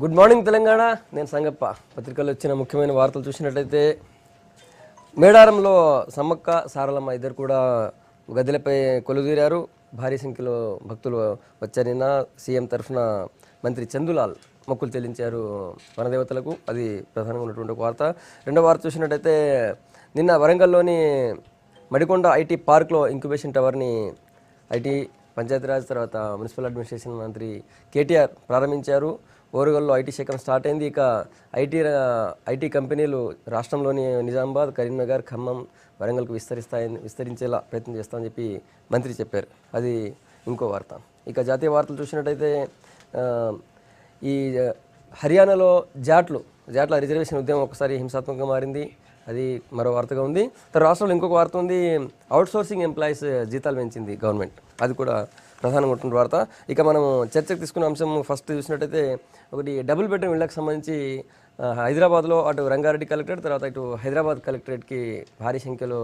Good morning Telangana. నేను సంగప్ప. పత్రికల్లో వచ్చిన ముఖ్యమైన వార్తలు చూసినట్లయితే మేడారంలో సమ్మక్క సారలమ్మ ఇద్దరు కూడా గద్దెలపై కొలుదీరారు. భారీ సంఖ్యలో భక్తులు వచ్చారు. నిన్న సీఎం తరఫున మంత్రి చందులాల్ మొక్కులు చెల్లించారు వనదేవతలకు. అది ప్రధానంగా ఉన్నటువంటి ఒక వార్త. రెండో వార్త చూసినట్టయితే నిన్న వరంగల్లోని మడికొండ ఐటీ పార్క్లో ఇంక్యుబేషన్ టవర్ని ఐటీ పంచాయతీరాజ్ తర్వాత మున్సిపల్ అడ్మినిస్ట్రేషన్ మంత్రి కేటీఆర్ ప్రారంభించారు. ఓరుగల్లో ఐటీ శాఖ స్టార్ట్ అయింది. ఇక ఐటీ కంపెనీలు రాష్ట్రంలోని నిజామాబాద్, కరీంనగర్, ఖమ్మం, వరంగల్కు విస్తరించేలా ప్రయత్నం చేస్తామని చెప్పి మంత్రి చెప్పారు. అది ఇంకో వార్త. ఇక జాతీయ వార్తలు చూసినట్టయితే ఈ హర్యానాలో జాట్ల రిజర్వేషన్ ఉద్యమం ఒకసారి హింసాత్మకంగా మారింది. అది మరో వార్తగా ఉంది. తర్వాత రాష్ట్రంలో ఇంకొక వార్త ఉంది. అవుట్సోర్సింగ్ ఎంప్లాయీస్ జీతాలు పెంచింది గవర్నమెంట్. అది కూడా ప్రధానంగా ఉంటుంది వార్త. ఇక మనం చర్చకు తీసుకున్న అంశం ఫస్ట్ చూసినట్టయితే ఒకటి డబుల్ బెడ్రూమ్ ఇళ్లకు సంబంధించి హైదరాబాద్లో అటు రంగారెడ్డి కలెక్టరేట్ తర్వాత ఇటు హైదరాబాద్ కలెక్టరేట్కి భారీ సంఖ్యలో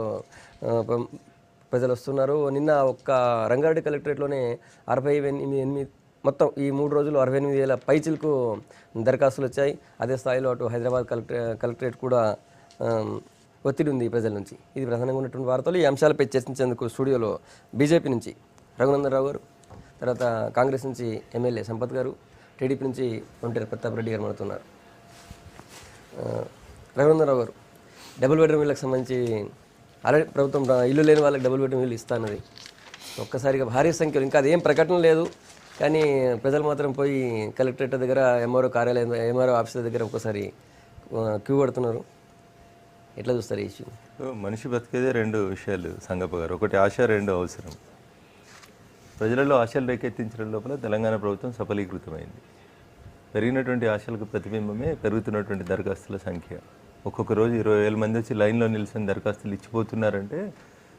ప్రజలు వస్తున్నారు. నిన్న ఒక్క రంగారెడ్డి కలెక్టరేట్లోనే 68 మొత్తం ఈ 3 రోజులు 68,000 పైచిలకు దరఖాస్తులు వచ్చాయి. అదే స్థాయిలో అటు హైదరాబాద్ కలెక్టరేట్ కూడా ఒత్తిడి ఉంది ప్రజల నుంచి. ఇది ప్రధానంగా ఉన్నటువంటి వార్తలు. ఈ అంశాలపై చర్చించేందుకు స్టూడియోలో బీజేపీ నుంచి రఘునందన్ రావు గారు, తర్వాత కాంగ్రెస్ నుంచి ఎమ్మెల్యే సంపత్ గారు, టీడీపీ నుంచి ఒంటరి ప్రతాప్ రెడ్డి గారు మనతున్నారు. రఘునందన్ రావు గారు, డబుల్ బెడ్రూమ్ ఇళ్ళకి సంబంధించి ఆల్రెడీ ప్రభుత్వం ఇల్లు లేని వాళ్ళకి డబుల్ బెడ్రూమ్ ఇల్లు ఇస్తా అన్నది. ఒక్కసారిగా భారీ సంఖ్యలో, ఇంకా అదేం ప్రకటన లేదు కానీ ప్రజలు మాత్రం పోయి కలెక్టరేట్ దగ్గర ఎంఆర్ఓ ఆఫీసర్ దగ్గర ఒక్కసారి క్యూ పడుతున్నారు. ఎట్లా చూస్తారు ఈ ఇష్యూ? మనిషి బతికేదే 2 విషయాలు సంగప్ప గారు. ఒకటి ఆశ, 2 అవసరం. ప్రజలలో ఆశలు రేకెత్తించడం లోపల తెలంగాణ ప్రభుత్వం సఫలీకృతమైంది. పెరిగినటువంటి ఆశలకు ప్రతిబింబమే పెరుగుతున్నటువంటి దరఖాస్తుల సంఖ్య. ఒక్కొక్క రోజు 20,000 మంది వచ్చి లైన్లో నిలిచిన దరఖాస్తులు ఇచ్చిపోతున్నారంటే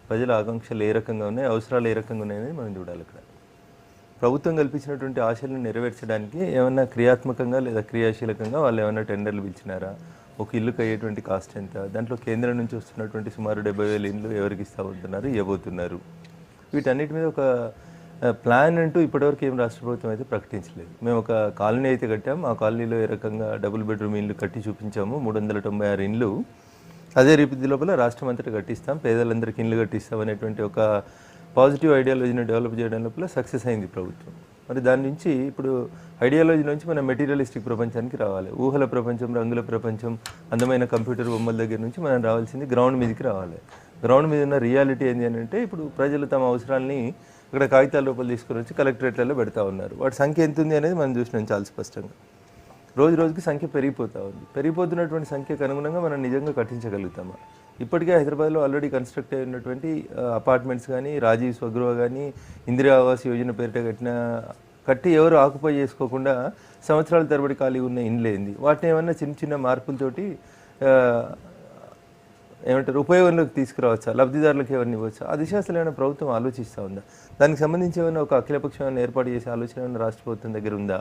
ప్రజల ఆకాంక్షలు ఏ రకంగా ఉన్నాయి, అవసరాలు ఏ రకంగా ఉన్నాయని మనం చూడాలి. ఇక్కడ ప్రభుత్వం కల్పించినటువంటి ఆశలను నెరవేర్చడానికి ఏమన్నా క్రియాత్మకంగా లేదా క్రియాశీలకంగా వాళ్ళు ఏమన్నా టెండర్లు పిలిచినారా, ఒక ఇల్లుకి అయ్యేటువంటి కాస్ట్ ఎంత, దాంట్లో కేంద్రం నుంచి వస్తున్నటువంటి సుమారు 70,000 ఇండ్లు ఎవరికి ఇవ్వబోతున్నారు, ఇవ్వబోతున్నారు, వీటన్నిటి మీద ఒక ప్లాన్ అంటూ ఇప్పటివరకు ఏం రాష్ట్ర ప్రభుత్వం అయితే ప్రకటించలేదు. మేము ఒక కాలనీ అయితే కట్టాము, ఆ కాలనీలో ఏ రకంగా డబుల్ బెడ్రూమ్ ఇల్లు కట్టి చూపించాము, 396 ఇండ్లు అదే రీతి లోపల రాష్ట్రం అంతటా కట్టిస్తాం, పేదలందరికీ ఇండ్లు కట్టిస్తాం అనేటువంటి ఒక పాజిటివ్ ఐడియాలజీని డెవలప్ చేయడం లోపల సక్సెస్ అయింది ప్రభుత్వం. మరి దాని నుంచి ఇప్పుడు ఐడియాలజీ నుంచి మనం మెటీరియలిస్టిక్ ప్రపంచానికి రావాలి. ఊహల ప్రపంచం, రంగుల ప్రపంచం, అందమైన కంప్యూటర్ బొమ్మల దగ్గర నుంచి మనం రావాల్సింది గ్రౌండ్ మీదకి రావాలి. గ్రౌండ్ మీద ఉన్న రియాలిటీ ఏంటి అని అంటే ఇప్పుడు ప్రజలు తమ అవసరాలని ఇక్కడ కాగితాల లోపల తీసుకుని వచ్చి కలెక్టరేట్లలో పెడతా ఉన్నారు. వాటి సంఖ్య ఎంత ఉంది అనేది మనం చూసినాం చాలా స్పష్టంగా. రోజు రోజుకి సంఖ్య పెరిగిపోతూ ఉంది. పెరిగిపోతున్నటువంటి సంఖ్యకు అనుగుణంగా మనం నిజంగా కట్టించగలుగుతామా? ఇప్పటికే హైదరాబాద్లో ఆల్రెడీ కన్స్ట్రక్ట్ అయినటువంటి అపార్ట్మెంట్స్ కానీ, రాజీవ్ స్వగృహ కానీ, ఇందిరా ఆవాస్ యోజన పేరిట కట్టి ఎవరు ఆక్యుపై చేసుకోకుండా సంవత్సరాల తరబడి ఖాళీ ఉన్న ఇండ్లేంది, వాటిని ఏమన్నా చిన్న చిన్న మార్పులతోటి ఏమంటారు ఉపయోగంలోకి తీసుకురావచ్చా, లబ్ధిదారులకు ఎవరిని ఇవ్వచ్చా, ఆ దిశ అసలు ఏమైనా ప్రభుత్వం ఆలోచిస్తూ ఉందా? దానికి సంబంధించి ఏమైనా ఒక అఖిలపక్షాన్ని ఏర్పాటు చేసే ఆలోచన ఏమైనా రాష్ట్ర ప్రభుత్వం దగ్గర ఉందా?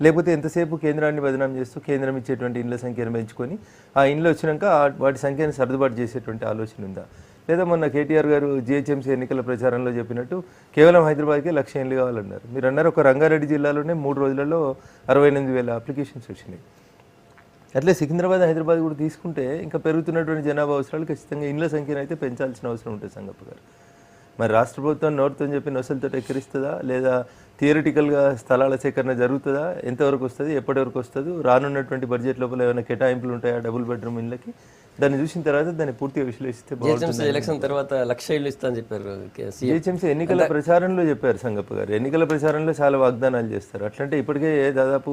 లేకపోతే ఎంతసేపు కేంద్రాన్ని బదనాం చేస్తూ కేంద్రం ఇచ్చేటువంటి ఇండ్ల సంఖ్యను పెంచుకొని ఆ ఇండ్లు వచ్చినాక వాటి సంఖ్యను సర్దుబాటు చేసేటువంటి ఆలోచన ఉందా? లేదా మొన్న కేటీఆర్ గారు జిహెచ్ఎంసీ ఎన్నికల ప్రచారంలో చెప్పినట్టు కేవలం హైదరాబాద్కే 1,00,000 ఇండ్లు కావాలన్నారు. మీరు అన్నారు ఒక రంగారెడ్డి జిల్లాలోనే 3 రోజులలో 68,000 అప్లికేషన్స్ వచ్చినాయి. అట్లే సికింద్రాబాద్, హైదరాబాద్ కూడా తీసుకుంటే ఇంకా పెరుగుతున్నటువంటి జనాభా అవసరాలు ఖచ్చితంగా ఇండ్ల సంఖ్యను అయితే పెంచాల్సిన అవసరం ఉంటుంది సంగప్ప గారు. మరి రాష్ట్ర ప్రభుత్వం నోటితో చెప్పి నొసలతో ఎక్కిరిస్తుందా, లేదా థియరిటికల్గా స్థలాల సేకరణ జరుగుతుందా, ఎంతవరకు వస్తుంది, ఎప్పటి వరకు వస్తుంది, రానున్నటువంటి బడ్జెట్ లోపల ఏమైనా కేటాయింపులు ఉంటాయా డబుల్ బెడ్రూమ్ ఇళ్ళకి, దాన్ని చూసిన తర్వాత దాన్ని పూర్తిగా విశ్లేషిస్తే బాగుంటుంది. ఎలక్షన్ తర్వాత 1,00,000 ఇల్లు ఇస్తా అని చెప్పారు జిహెచ్ఎంసీ ఎన్నికల ప్రచారంలో చెప్పారు సంగప్ప గారు. ఎన్నికల ప్రచారంలో చాలా వాగ్దానాలు చేస్తారు. అట్లంటే ఇప్పటికే దాదాపు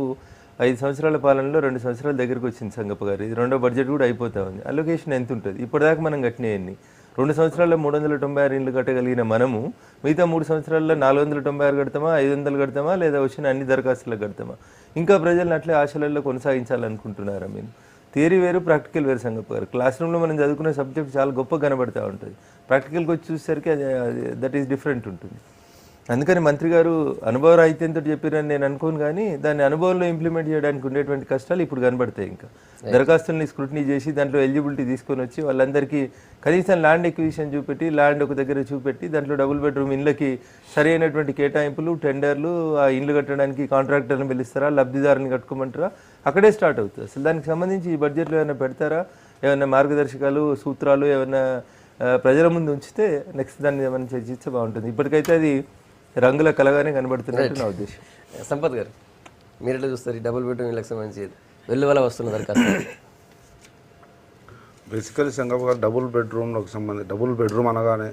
5 సంవత్సరాల పాలనలో 2 సంవత్సరాల దగ్గరకు వచ్చింది సంగప్ప గారు. ఇది 2వ బడ్జెట్ కూడా అయిపోతా ఉంది. అలొకేషన్ ఎంత ఉంటుంది? ఇప్పటిదాకా మనం కట్టినవన్నీ 2 సంవత్సరాల్లో 396 ఇండ్లు కట్టగలిగిన మనము మిగతా 3 సంవత్సరాల్లో 496 కడతామా, 500 కడతామా, లేదా వచ్చిన అన్ని దరఖాస్తులకు కడతామా? ఇంకా ప్రజలను అట్లే ఆశలలో కొనసాగించాలనుకుంటున్నారా? మీరు థియరీ వేరు, ప్రాక్టికల్ వేరు సంగప్ప గారు. క్లాస్ రూమ్లో మనం చదువుకునే సబ్జెక్ట్ చాలా గొప్ప కనబడుతూ ఉంటుంది. ప్రాక్టికల్కి వచ్చి చూసేసరికి అది దట్ ఈస్ డిఫరెంట్ ఉంటుంది. అందుకని మంత్రి గారు అనుభవ రాహిత్యంతో చెప్పారని నేను అనుకోను, కానీ దాన్ని అనుభవంలో ఇంప్లిమెంట్ చేయడానికి ఉండేటువంటి కష్టాలు ఇప్పుడు కనబడతాయి. ఇంకా దరఖాస్తుల్ని స్క్రూటినీ చేసి దాంట్లో ఎలిజిబిలిటీ తీసుకొని వచ్చి వాళ్ళందరికీ కనీసం ల్యాండ్ ఎక్విజిషన్ చూపెట్టి, ల్యాండ్ ఒక దగ్గర చూపెట్టి, దాంట్లో డబుల్ బెడ్రూమ్ ఇళ్ళకి సరి అయినటువంటి కేటాయింపులు, టెండర్లు, ఆ ఇండ్లు కట్టడానికి కాంట్రాక్టర్ని పిలుస్తారా, లబ్ధిదారుని కట్టుకోమంటారా, అక్కడే స్టార్ట్ అవుతుంది. అసలు దానికి సంబంధించి ఈ బడ్జెట్లో ఏమైనా పెడతారా, ఏమైనా మార్గదర్శకాలు, సూత్రాలు ఏమైనా ప్రజల ముందు ఉంచితే నెక్స్ట్ దాన్ని ఏమైనా చర్చిస్తే బాగుంటుంది. ఇప్పటికైతే అది రంగుల కలగానే కనబడుతున్నట్టు నా ఉద్దేశం. సంపత్ గారు, మీరు ఎట్లా చూస్తారు ఈ డబుల్ బెడ్రూమ్ ఇళ్ళకి సంబంధించి వెల్లువల వస్తున్న దరఖాస్తు? బేసికలీ సంగప్ప గారు డబుల్ బెడ్రూమ్ అనగానే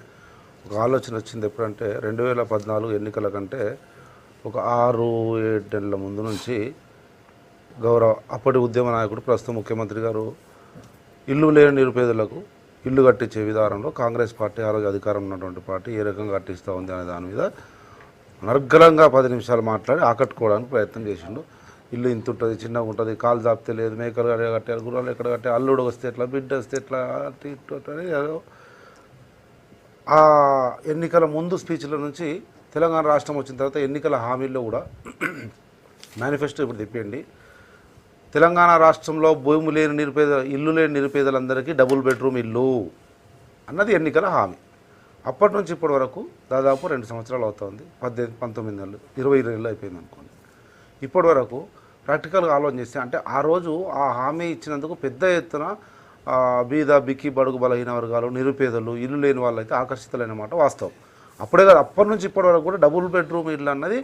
ఒక ఆలోచన వచ్చింది. ఎప్పుడంటే 2014 ఎన్నికల కంటే ఒక 6-7 నెలల ముందు నుంచి అప్పటి ఉద్యమ నాయకుడు ప్రస్తుత ముఖ్యమంత్రి గారు ఇల్లు లేని నిరుపేదలకు ఇల్లు కట్టించే విధానంలో కాంగ్రెస్ పార్టీ ఆ రోజు అధికారం ఉన్నటువంటి పార్టీ ఏ రకంగా కట్టిస్తూ ఉంది అనే దాని మీద అనర్గళంగా 10 నిమిషాలు మాట్లాడి ఆకట్టుకోవడానికి ప్రయత్నం చేసిండు. ఇల్లు ఇంత ఉంటుంది, చిన్నగా ఉంటుంది, కాలు జాపితే లేదు, మేకలు కట్టారు, గుర్రాలు ఎక్కడ కట్టారు, అల్లుడు వస్తే ఎట్లా, బిడ్డ వస్తే ఎట్లా, ఆ ఎన్నికల ముందు స్పీచ్ల నుంచి తెలంగాణ రాష్ట్రం వచ్చిన తర్వాత ఎన్నికల హామీల్లో కూడా మేనిఫెస్టో ఇప్పుడు తిప్పండి, తెలంగాణ రాష్ట్రంలో భూమి లేని ఇల్లు లేని నిరుపేదలందరికీ డబుల్ బెడ్రూమ్ ఇల్లు అన్నది ఎన్నికల హామీ. అప్పటి నుంచి ఇప్పటి వరకు దాదాపు 2 సంవత్సరాలు అవుతుంది, 19 నెలలు, 20 నెలలు అయిపోయింది అనుకోండి. ఇప్పటి వరకు ప్రాక్టికల్గా ఆలోచన చేస్తే అంటే ఆ రోజు ఆ హామీ ఇచ్చినందుకు పెద్ద ఎత్తున బీద, బిక్కి, బడుగు, బలహీన వర్గాలు, నిరుపేదలు, ఇల్లు లేని వాళ్ళు అయితే ఆకర్షితులైనమాట వాస్తవం. అప్పుడే కాదు, అప్పటి నుంచి ఇప్పటి వరకు కూడా డబుల్ బెడ్రూమ్ ఇల్లు అన్నది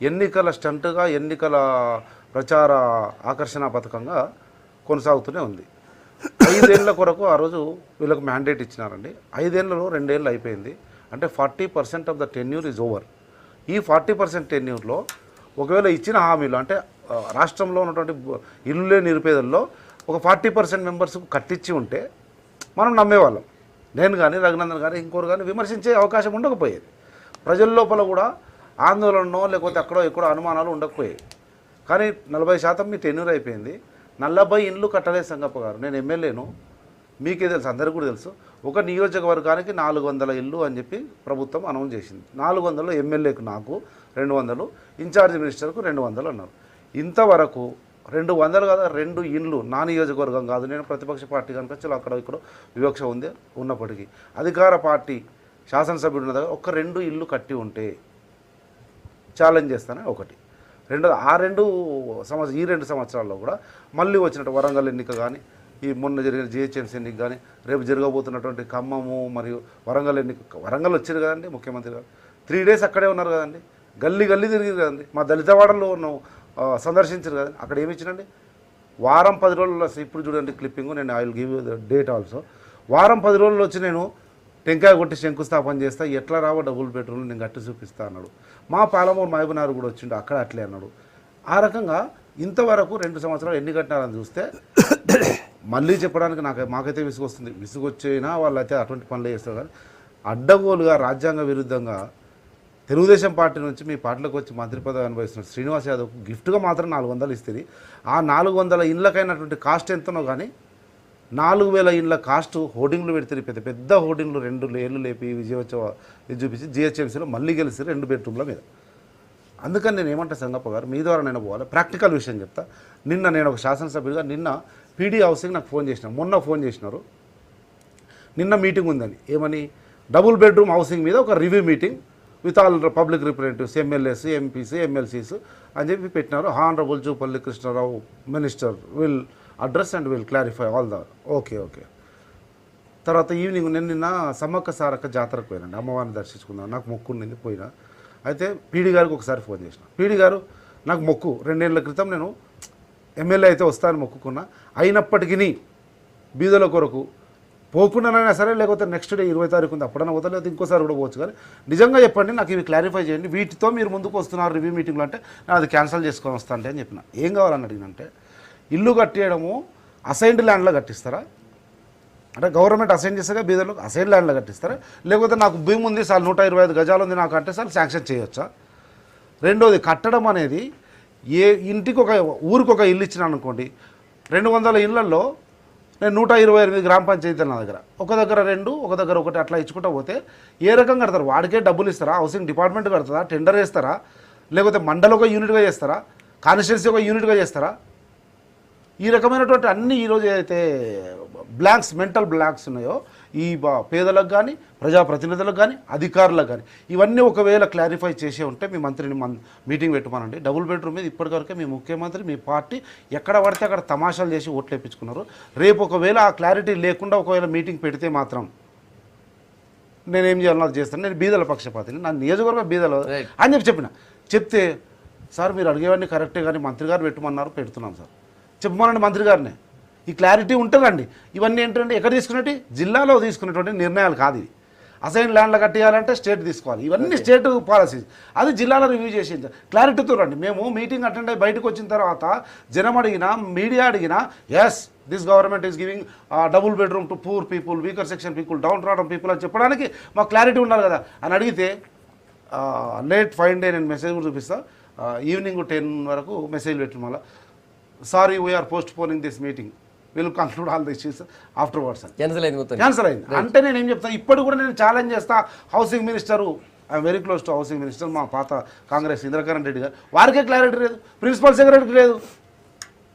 ఎన్నికల స్టంట్గా, ఎన్నికల ప్రచార ఆకర్షణ పథకంగా కొనసాగుతూనే ఉంది. 5 ఏళ్ల కొరకు ఆ రోజు వీళ్ళకు మ్యాండేట్ ఇచ్చినారండి. 5 ఏళ్లలో 2 ఏళ్ళు అయిపోయింది. అంటే 40% of the tenure is over. ఈ 40% టెన్యూర్లో ఒకవేళ ఇచ్చిన హామీలు అంటే రాష్ట్రంలో ఉన్నటువంటి ఇల్లు లేని నిరుపేదల్లో ఒక 40% మెంబర్స్కు కట్టించి ఉంటే మనం నమ్మేవాళ్ళం. నేను కానీ, రఘునందన్ కానీ, ఇంకోరు కానీ విమర్శించే అవకాశం ఉండకపోయేది. ప్రజల లోపల కూడా ఆందోళనో లేకపోతే అక్కడో ఎక్కడో అనుమానాలు ఉండకపోయాయి. కానీ 40% మీ టెన్యూర్ అయిపోయింది. 40 ఇండ్లు కట్టలేదు సంగప్ప గారు. నేను ఎమ్మెల్యేను, మీకే తెలుసు, అందరికీ కూడా తెలుసు. ఒక నియోజకవర్గానికి 400 ఇల్లు అని చెప్పి ప్రభుత్వం అనౌన్స్ చేసింది. 400 ఎమ్మెల్యేకు నాకు 200, ఇన్ఛార్జ్ మినిస్టర్కు 200 అన్నారు. ఇంతవరకు 200 కదా, 2 ఇండ్లు నా నియోజకవర్గం కాదు, నేను ప్రతిపక్ష పార్టీ కనుక చలో అక్కడ ఇక్కడ వివక్ష ఉంది ఉన్నప్పటికీ అధికార పార్టీ శాసనసభ్యుడు ఉన్న దగ్గర ఒక 2 ఇల్లు కట్టి ఉంటే ఛాలెంజ్ చేస్తానే ఒకటి. ఈ 2 సంవత్సరాల్లో కూడా మళ్ళీ వచ్చినట్టు వరంగల్ ఎన్నిక కానీ, ఈ మొన్న జరిగిన జిహెచ్ఎంసీ ఎన్నిక కానీ, రేపు జరగబోతున్నటువంటి ఖమ్మము మరియు వరంగల్ ఎన్నిక. వరంగల్ వచ్చారు కదండి ముఖ్యమంత్రి గారు, 3 డేస్ అక్కడే ఉన్నారు కదండి, గల్లీ తిరిగారు కదండి, మా దళితవాడలో సందర్శించారు కదండి. అక్కడ ఏమి ఇచ్చినండి, వారం 10 రోజుల్లో, ఇప్పుడు చూడండి క్లిప్పింగ్, నేను I will give you the date also. వారం 10 రోజుల్లో వచ్చి నేను టెంకాయ కొట్టి శంకుస్థాపన చేస్తా, ఎట్లా రావో డబుల్ బెడ్రూమ్లు నేను గట్టి చూపిస్తా అన్నాడు. మా పాలమూరు మహబూబ్నగర్ కూడా వచ్చిండు, అక్కడ అట్లే అన్నాడు. ఆ రకంగా ఇంతవరకు 2 సంవత్సరాలు ఎన్ని కట్టినారని చూస్తే మళ్ళీ చెప్పడానికి మాకైతే విసుగొస్తుంది. విసుగొచ్చినా వాళ్ళైతే అటువంటి పనులు చేస్తారు. కానీ అడ్డగోలుగా రాజ్యాంగ విరుద్ధంగా తెలుగుదేశం పార్టీ నుంచి మీ పార్టీలోకి వచ్చి మంత్రి పదవి అనుభవిస్తున్నారు శ్రీనివాస్ యాదవ్ గిఫ్ట్గా మాత్రం 400 ఇస్తుంది. ఆ 400 ఇండ్లకైనటువంటి కాస్ట్ ఎంతనో కానీ 4000 ఇండ్ల కాస్ట్ హోర్డింగ్లు పెడితే, పెద్ద పెద్ద హోర్డింగ్లు 2 ఏళ్ళు లేపి విజయోత్సవ ఇది చూపించి జిహెచ్ఎంసీలో మళ్ళీ గెలిచి 2 బెడ్రూమ్ల మీద. అందుకని నేను ఏమంటా సంగప్ప గారు, మీ ద్వారా నేను పోవాలి, ప్రాక్టికల్ విషయం చెప్తా. నిన్న నేను ఒక శాసనసభ్యుడిగా నిన్న పీడీ హౌసింగ్ నాకు ఫోన్ చేసినారు, మొన్న ఫోన్ చేసినారు, నిన్న మీటింగ్ ఉందని. ఏమని, డబుల్ బెడ్రూమ్ హౌసింగ్ మీద ఒక review meeting with all public representatives, MLAs, MPs, MLCs అని చెప్పి పెట్టినారు. Honourable Jupally Krishna Rao minister will address and will clarify all the okay. తర్వాత ఈవినింగ్ నేను నిన్న సమ్మక్క సారక్క జాతరకు పోయినండి, అమ్మవారిని దర్శించుకున్నాను, నాకు మొక్కు ఉండింది పోయినా. అయితే పీడీ గారికి ఒకసారి ఫోన్ చేసిన. పీడీ గారు నాకు మొక్కు 2 ఏళ్ల క్రితం నేను ఎమ్మెల్యే అయితే వస్తానని మొక్కుకున్నా, అయినప్పటికీ బీదల కొరకు పోకుండానైనా సరే, లేకపోతే నెక్స్ట్ డే 20 తారీఖు ఉంది అప్పుడైనా పోతా, లేకపోతే ఇంకోసారి కూడా పోవచ్చు. కానీ నిజంగా చెప్పండి, నాకు ఇవి క్లారిఫై చేయండి, వీటితో మీరు ముందుకు వస్తున్నారు రివ్యూ మీటింగ్లో అంటే నేను అది క్యాన్సిల్ చేసుకొని వస్తానంటే అని చెప్పిన. ఏం కావాలని అడిగినంటే, ఇల్లు కట్టేయడము అసైన్డ్ ల్యాండ్లో కట్టిస్తారా, అంటే గవర్నమెంట్ అసైన్ చేస్తారా, బీదర్లకు అసైన్ ల్యాండ్లో కట్టిస్తారా, లేకపోతే నాకు భూమి ఉంది సార్ 125 గజాలు ఉంది నాకు అంటే సార్ శాంక్షన్ చేయొచ్చా? రెండోది, కట్టడం అనేది ఊరికి ఒక ఇల్లు ఇచ్చినాను అనుకోండి, 200 ఇళ్లలో నేను 128 గ్రామ పంచాయతీలు నా దగ్గర, ఒక దగ్గర 2, ఒక దగ్గర 1 అట్లా ఇచ్చుకుంటూ పోతే ఏ రకంగా కడతారు? వాడికే డబ్బులు ఇస్తారా? హౌసింగ్ డిపార్ట్మెంట్ కడతారా? టెండర్ వేస్తారా? లేకపోతే మండలం ఒక యూనిట్గా చేస్తారా? కాన్స్టిట్యున్సీ ఒక యూనిట్గా చేస్తారా? ఈ రకమైనటువంటి అన్ని ఈరోజు ఏదైతే బ్లాంక్స్, మెంటల్ బ్లాంక్స్ ఉన్నాయో ఈ పేదలకు కానీ, ప్రజాప్రతినిధులకు కానీ, అధికారులకు కానీ, ఇవన్నీ ఒకవేళ క్లారిఫై చేసే ఉంటే మీ మంత్రిని మీటింగ్ పెట్టుకోనండి. డబుల్ బెడ్రూమ్ మీద ఇప్పటివరకే మీ ముఖ్యమంత్రి, మీ పార్టీ ఎక్కడ పడితే అక్కడ తమాషాలు చేసి ఓట్లు వేయించుకున్నారు. రేపు ఒకవేళ ఆ క్లారిటీ లేకుండా ఒకవేళ మీటింగ్ పెడితే మాత్రం నేనేం చేయాలో అది చేస్తాను. నేను బీదల పక్షపాతిని, నా నియోజకవర్గం బీదలు అని చెప్తే సార్ మీరు అడిగేవాడిని కరెక్టే కానీ మంత్రి గారు పెట్టమన్నారు, పెడుతున్నాం సార్ చెప్పమనండి మంత్రి గారిని. ఈ క్లారిటీ ఉంటుందండి. ఇవన్నీ ఏంటంటే ఎక్కడ తీసుకునేటి? జిల్లాలో తీసుకునేటువంటి నిర్ణయాలు కాదు ఇది. అసైన్ ల్యాండ్లో కట్టేయాలంటే స్టేట్ తీసుకోవాలి. ఇవన్నీ స్టేట్ పాలసీస్, అది జిల్లాలో రివ్యూ చేసి క్లారిటీతో రండి. మేము మీటింగ్ అటెండ్ అయ్యి బయటకు వచ్చిన తర్వాత జనం అడిగినా, మీడియా అడిగినా, yes this government is giving double bedroom to poor people, weaker section people, down trodden people అని చెప్పడానికి మాకు క్లారిటీ ఉండాలి కదా అని అడిగితే లేట్ ఫైన్ డే నేను మెసేజ్ కూడా చూపిస్తా, ఈవినింగ్ 10 వరకు మెసేజ్ పెట్టి మళ్ళీ sorry we are postponing this meeting, will conclude all this issues afterwards అని క్యాన్సల్ అయింది. అంటే నేను ఏం చెప్తాను, ఇప్పుడు కూడా నేను ఛాలెంజ్ చేస్తా housing minister, I'm very close to housing minister, మా పాత కాంగ్రెస్ ఇంద్రకరణ్ రెడ్డి గారు, వారికే క్లారిటీ లేదు, ప్రిన్సిపల్ సెక్రటరీ లేదు,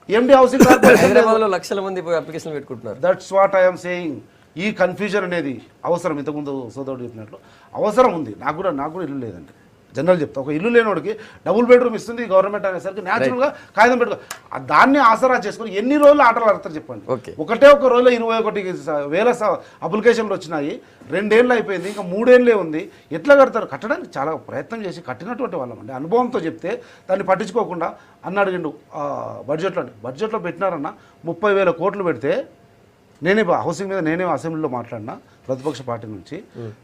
ఎండి హౌసింగ్ హైదరాబాద్లో లక్షల మంది అప్లికేషన్ పెట్టుకుంటున్నారు. That's what I'm saying. ఈ కన్ఫ్యూజన్ అనేది అవసరం. ఇంతకుముందు సోదరుడు చెప్పినట్లు అవసరం ఉంది. నాకు కూడా ఇల్లు లేదండి. జనరల్ చెప్తా, ఒక ఇల్లు లేనివాడికి డబుల్ బెడ్రూమ్ ఇస్తుంది గవర్నమెంట్ అనేసరికి న్యాచురల్గా కాగితం పెట్టుకో, దాన్ని ఆసరా చేసుకొని ఎన్ని రోజులు ఆటలు ఆడతారు చెప్పండి. ఒకటే ఒక రోజులో 21,000 అప్లికేషన్లు వచ్చినాయి. 2 ఏళ్ళు అయిపోయింది, ఇంకా 3 ఏళ్ళే ఉంది. ఎట్లా కడతారు? కట్టడానికి చాలా ప్రయత్నం చేసి కట్టినటువంటి వాళ్ళం అండి. అనుభవంతో చెప్తే దాన్ని పట్టించుకోకుండా అన్న అడిగిండు బడ్జెట్లో పెట్టినారన్న 30,000 కోట్లు పెడితే నేనే హౌసింగ్ మీద నేనే అసెంబ్లీలో మాట్లాడినా ప్రతిపక్ష పార్టీ నుంచి,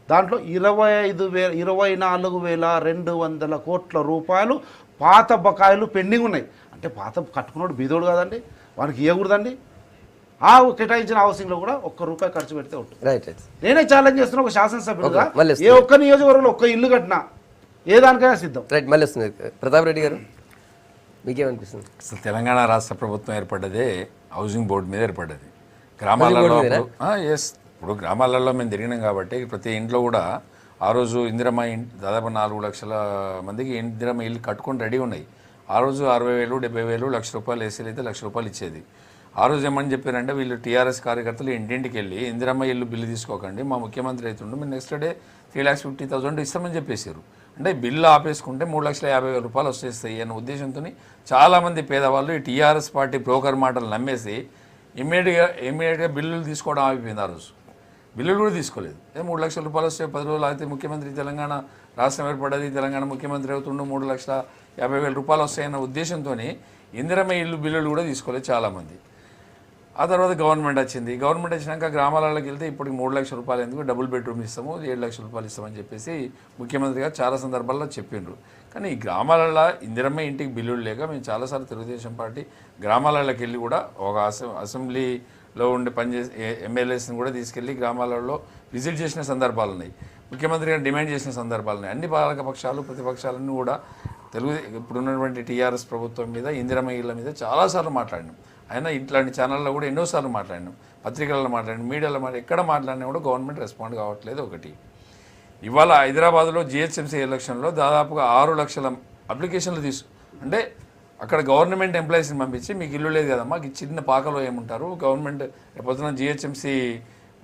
దాంట్లో 24,200 కోట్ల రూపాయలు పాత బకాయిలు పెండింగ్ ఉన్నాయి. అంటే పాత కట్టుకున్నాడు బీదోడు కాదండి, వానికి ఇవ్వకూడదండి. ఆ కేటాయించిన హౌసింగ్లో కూడా ₹1 ఖర్చు పెడితే ఉంటుంది. నేనే ఛాలెంజ్ చేస్తున్నా ఒక శాసనసభ్యుడుగా, ఏ ఒక్క నియోజకవర్గంలో ఒక్క ఇల్లు కట్టినా ఏ దానికైనా సిద్ధం. మళ్ళీ వస్తుంది ప్రతాప్ రెడ్డి గారు, మీకేమనిపిస్తుంది? అసలు తెలంగాణ రాష్ట్ర ప్రభుత్వం ఏర్పడ్డదే హౌసింగ్ బోర్డు మీద ఏర్పడ్డది. గ్రామాలలో ఇప్పుడు గ్రామాలలో మేము తిరిగినాం కాబట్టి ప్రతి ఇంట్లో కూడా ఆ రోజు ఇందిరమ్మ దాదాపు 4 లక్షల మందికి ఇందిరమ్మ ఇల్లు కట్టుకొని రెడీ ఉన్నాయి. ఆ రోజు 60,000, 70,000, ₹1,00,000 ఏసీలు అయితే ₹1,00,000 ఇచ్చేది. ఆ రోజు ఏమని చెప్పారంటే వీళ్ళు టీఆర్ఎస్ కార్యకర్తలు ఇంటింటికి వెళ్ళి ఇందిరమ్మ ఇల్లు బిల్లు తీసుకోకండి, మా ముఖ్యమంత్రి అవుతుండే మీరు నెక్స్ట్ డే 3,50,000 ఇస్తామని చెప్పేశారు. అంటే బిల్లు ఆపేసుకుంటే ₹3,50,000 వచ్చేస్తాయి అన్న ఉద్దేశంతో చాలామంది పేదవాళ్ళు ఈ టీఆర్ఎస్ పార్టీ బ్రోకర్ మాటలు నమ్మేసి ఇమ్మీడియట్గా బిల్లులు తీసుకోవడం ఆగిపోయింది. ఆ రోజు బిల్లులు కూడా తీసుకోలేదు. ₹3,00,000 వస్తే 10 రోజులు అయితే ముఖ్యమంత్రి తెలంగాణ రాష్ట్రం ఏర్పడ్డది, తెలంగాణ ముఖ్యమంత్రి అవుతుండు, ₹3,50,000 వస్తాయన్న ఉద్దేశంతో ఇందిరమ్మ ఇల్లు బిల్లులు కూడా తీసుకోలేదు చాలామంది. ఆ తర్వాత గవర్నమెంట్ వచ్చింది. గవర్నమెంట్ వచ్చినాక గ్రామాలలోకి వెళ్తే ఇప్పటికి ₹3,00,000 ఎందుకు డబుల్ బెడ్రూమ్ ఇస్తాము, ₹7,00,000 ఇస్తామని చెప్పేసి ముఖ్యమంత్రి గారు చాలా సందర్భాల్లో చెప్పిండ్రు. కానీ ఈ గ్రామాలలో ఇందిరమ్మ ఇంటికి బిల్లులు లేక మేము చాలాసార్లు తెలుగుదేశం పార్టీ గ్రామాలలోకి వెళ్ళి కూడా ఒక అసెంబ్లీలో ఉండి పనిచేసే ఎమ్మెల్యేస్ని కూడా తీసుకెళ్ళి గ్రామాలలో విజిట్ చేసిన సందర్భాలు ఉన్నాయి. ముఖ్యమంత్రి గారు డిమాండ్ చేసిన సందర్భాలు ఉన్నాయి. అన్ని పాలక పక్షాలు ప్రతిపక్షాలన్నీ కూడా ఇప్పుడున్నటువంటి టీఆర్ఎస్ ప్రభుత్వం మీద, ఇందిరమ్మ ఇళ్ళ మీద చాలాసార్లు మాట్లాడినాం. అయినా ఇట్లాంటి ఛానల్లో కూడా ఎన్నోసార్లు మాట్లాడినాం, పత్రికలలో మాట్లాడినాం, మీడియాలో ఎక్కడ మాట్లాడినా కూడా గవర్నమెంట్ రెస్పాండ్ కావట్లేదు. ఒకటి ఇవాళ హైదరాబాద్లో జిహెచ్ఎంసీ ఎలక్షన్లో దాదాపుగా 6 లక్షల అప్లికేషన్లు అంటే అక్కడ గవర్నమెంట్ ఎంప్లాయీస్ని పంపించి మీకు ఇల్లు లేదు కదమ్మా, చిన్న పాకలో ఏముంటారు, గవర్నమెంట్ రేపొద్దున జిహెచ్ఎంసీ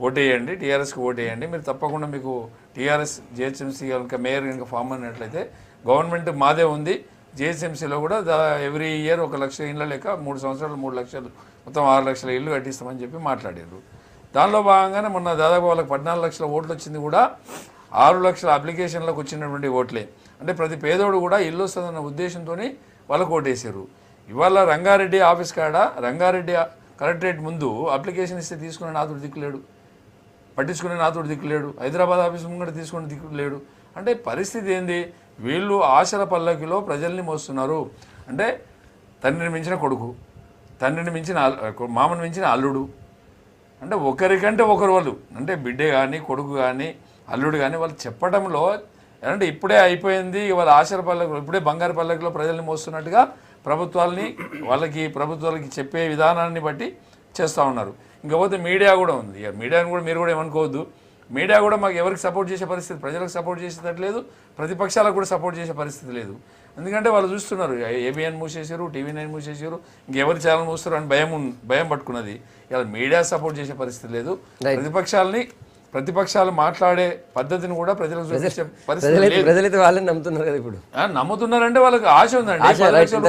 ఓటేయండి, టీఆర్ఎస్కి ఓటేయండి, మీరు తప్పకుండా మీకు టీఆర్ఎస్ జిహెచ్ఎంసీ కనుక మేయర్ కనుక ఫామ్ అయినట్లయితే గవర్నమెంట్ మాదే ఉంది, జిహెచ్ఎంసీలో కూడా ఎవ్రీ ఇయర్ 1 లక్ష ఇళ్ళ లెక్క 3 సంవత్సరాలు 3 లక్షలు మొత్తం 6 లక్షల ఇల్లు కట్టిస్తామని చెప్పి మాట్లాడారు. దానిలో భాగంగానే మొన్న దాదాపు వాళ్ళకి 14 లక్షల ఓట్లు వచ్చింది కూడా 6 లక్షల అప్లికేషన్లకు వచ్చినటువంటి ఓట్లే. అంటే ప్రతి పేదోడు కూడా ఇల్లు వస్తుందన్న ఉద్దేశంతో వాళ్ళకు ఓటేశారు. ఇవాళ రంగారెడ్డి ఆఫీస్ కాడ రంగారెడ్డి కలెక్టరేట్ ముందు అప్లికేషన్ ఇస్తే తీసుకునే నాతుడు దిక్కులేడు, పట్టించుకునే నాతుడు దిక్కులేడు, హైదరాబాద్ ఆఫీస్ ముంగట తీసుకునే దిక్కులేడు. అంటే పరిస్థితి ఏంది? వీళ్ళు ఆశల పల్లకిలో ప్రజల్ని మోస్తున్నారు. అంటే తండ్రిని మించిన కొడుకు, తండ్రిని మించిన మామని మించిన అల్లుడు, అంటే ఒకరికంటే ఒకరు వాళ్ళు, అంటే బిడ్డ కానీ కొడుకు కానీ అల్లుడు కానీ వాళ్ళు చెప్పడంలో అంటే ఇప్పుడే అయిపోయింది, వాళ్ళ ఆశల పల్లకిలో ఇప్పుడే బంగారు పల్లకిలో ప్రజల్ని మోస్తున్నట్టుగా ప్రభుత్వాలకి చెప్పే విధానాన్ని బట్టి చేస్తూ ఉన్నారు. ఇంకపోతే మీడియా కూడా ఉంది. ఇక మీడియాని కూడా మీరు కూడా ఏమనుకోవద్దు, మీడియా కూడా మాకు ఎవరికి సపోర్ట్ చేసే పరిస్థితి, ప్రజలకు సపోర్ట్ చేసేటట్లేదు, ప్రతిపక్షాలకు కూడా సపోర్ట్ చేసే పరిస్థితి లేదు. ఎందుకంటే వాళ్ళు చూస్తున్నారు, ఏబిఎన్ మూసేసారు, టీవీ9 మూసేసారు, ఇంకెవరి ఛానల్ మూస్తారు అని భయం పట్టుకున్నది. ఇలా మీడియా సపోర్ట్ చేసే పరిస్థితి లేదు. ప్రతిపక్షాలు మాట్లాడే పద్ధతిని కూడా ప్రజలకు చూపించే పరిస్థితి లేదు. ప్రజలైతే వాళ్ళని నమ్ముతున్నారు కదా ఇప్పుడు. నమ్ముతున్నారంటే వాళ్ళకి ఆశ ఉందండి. 10 లక్షల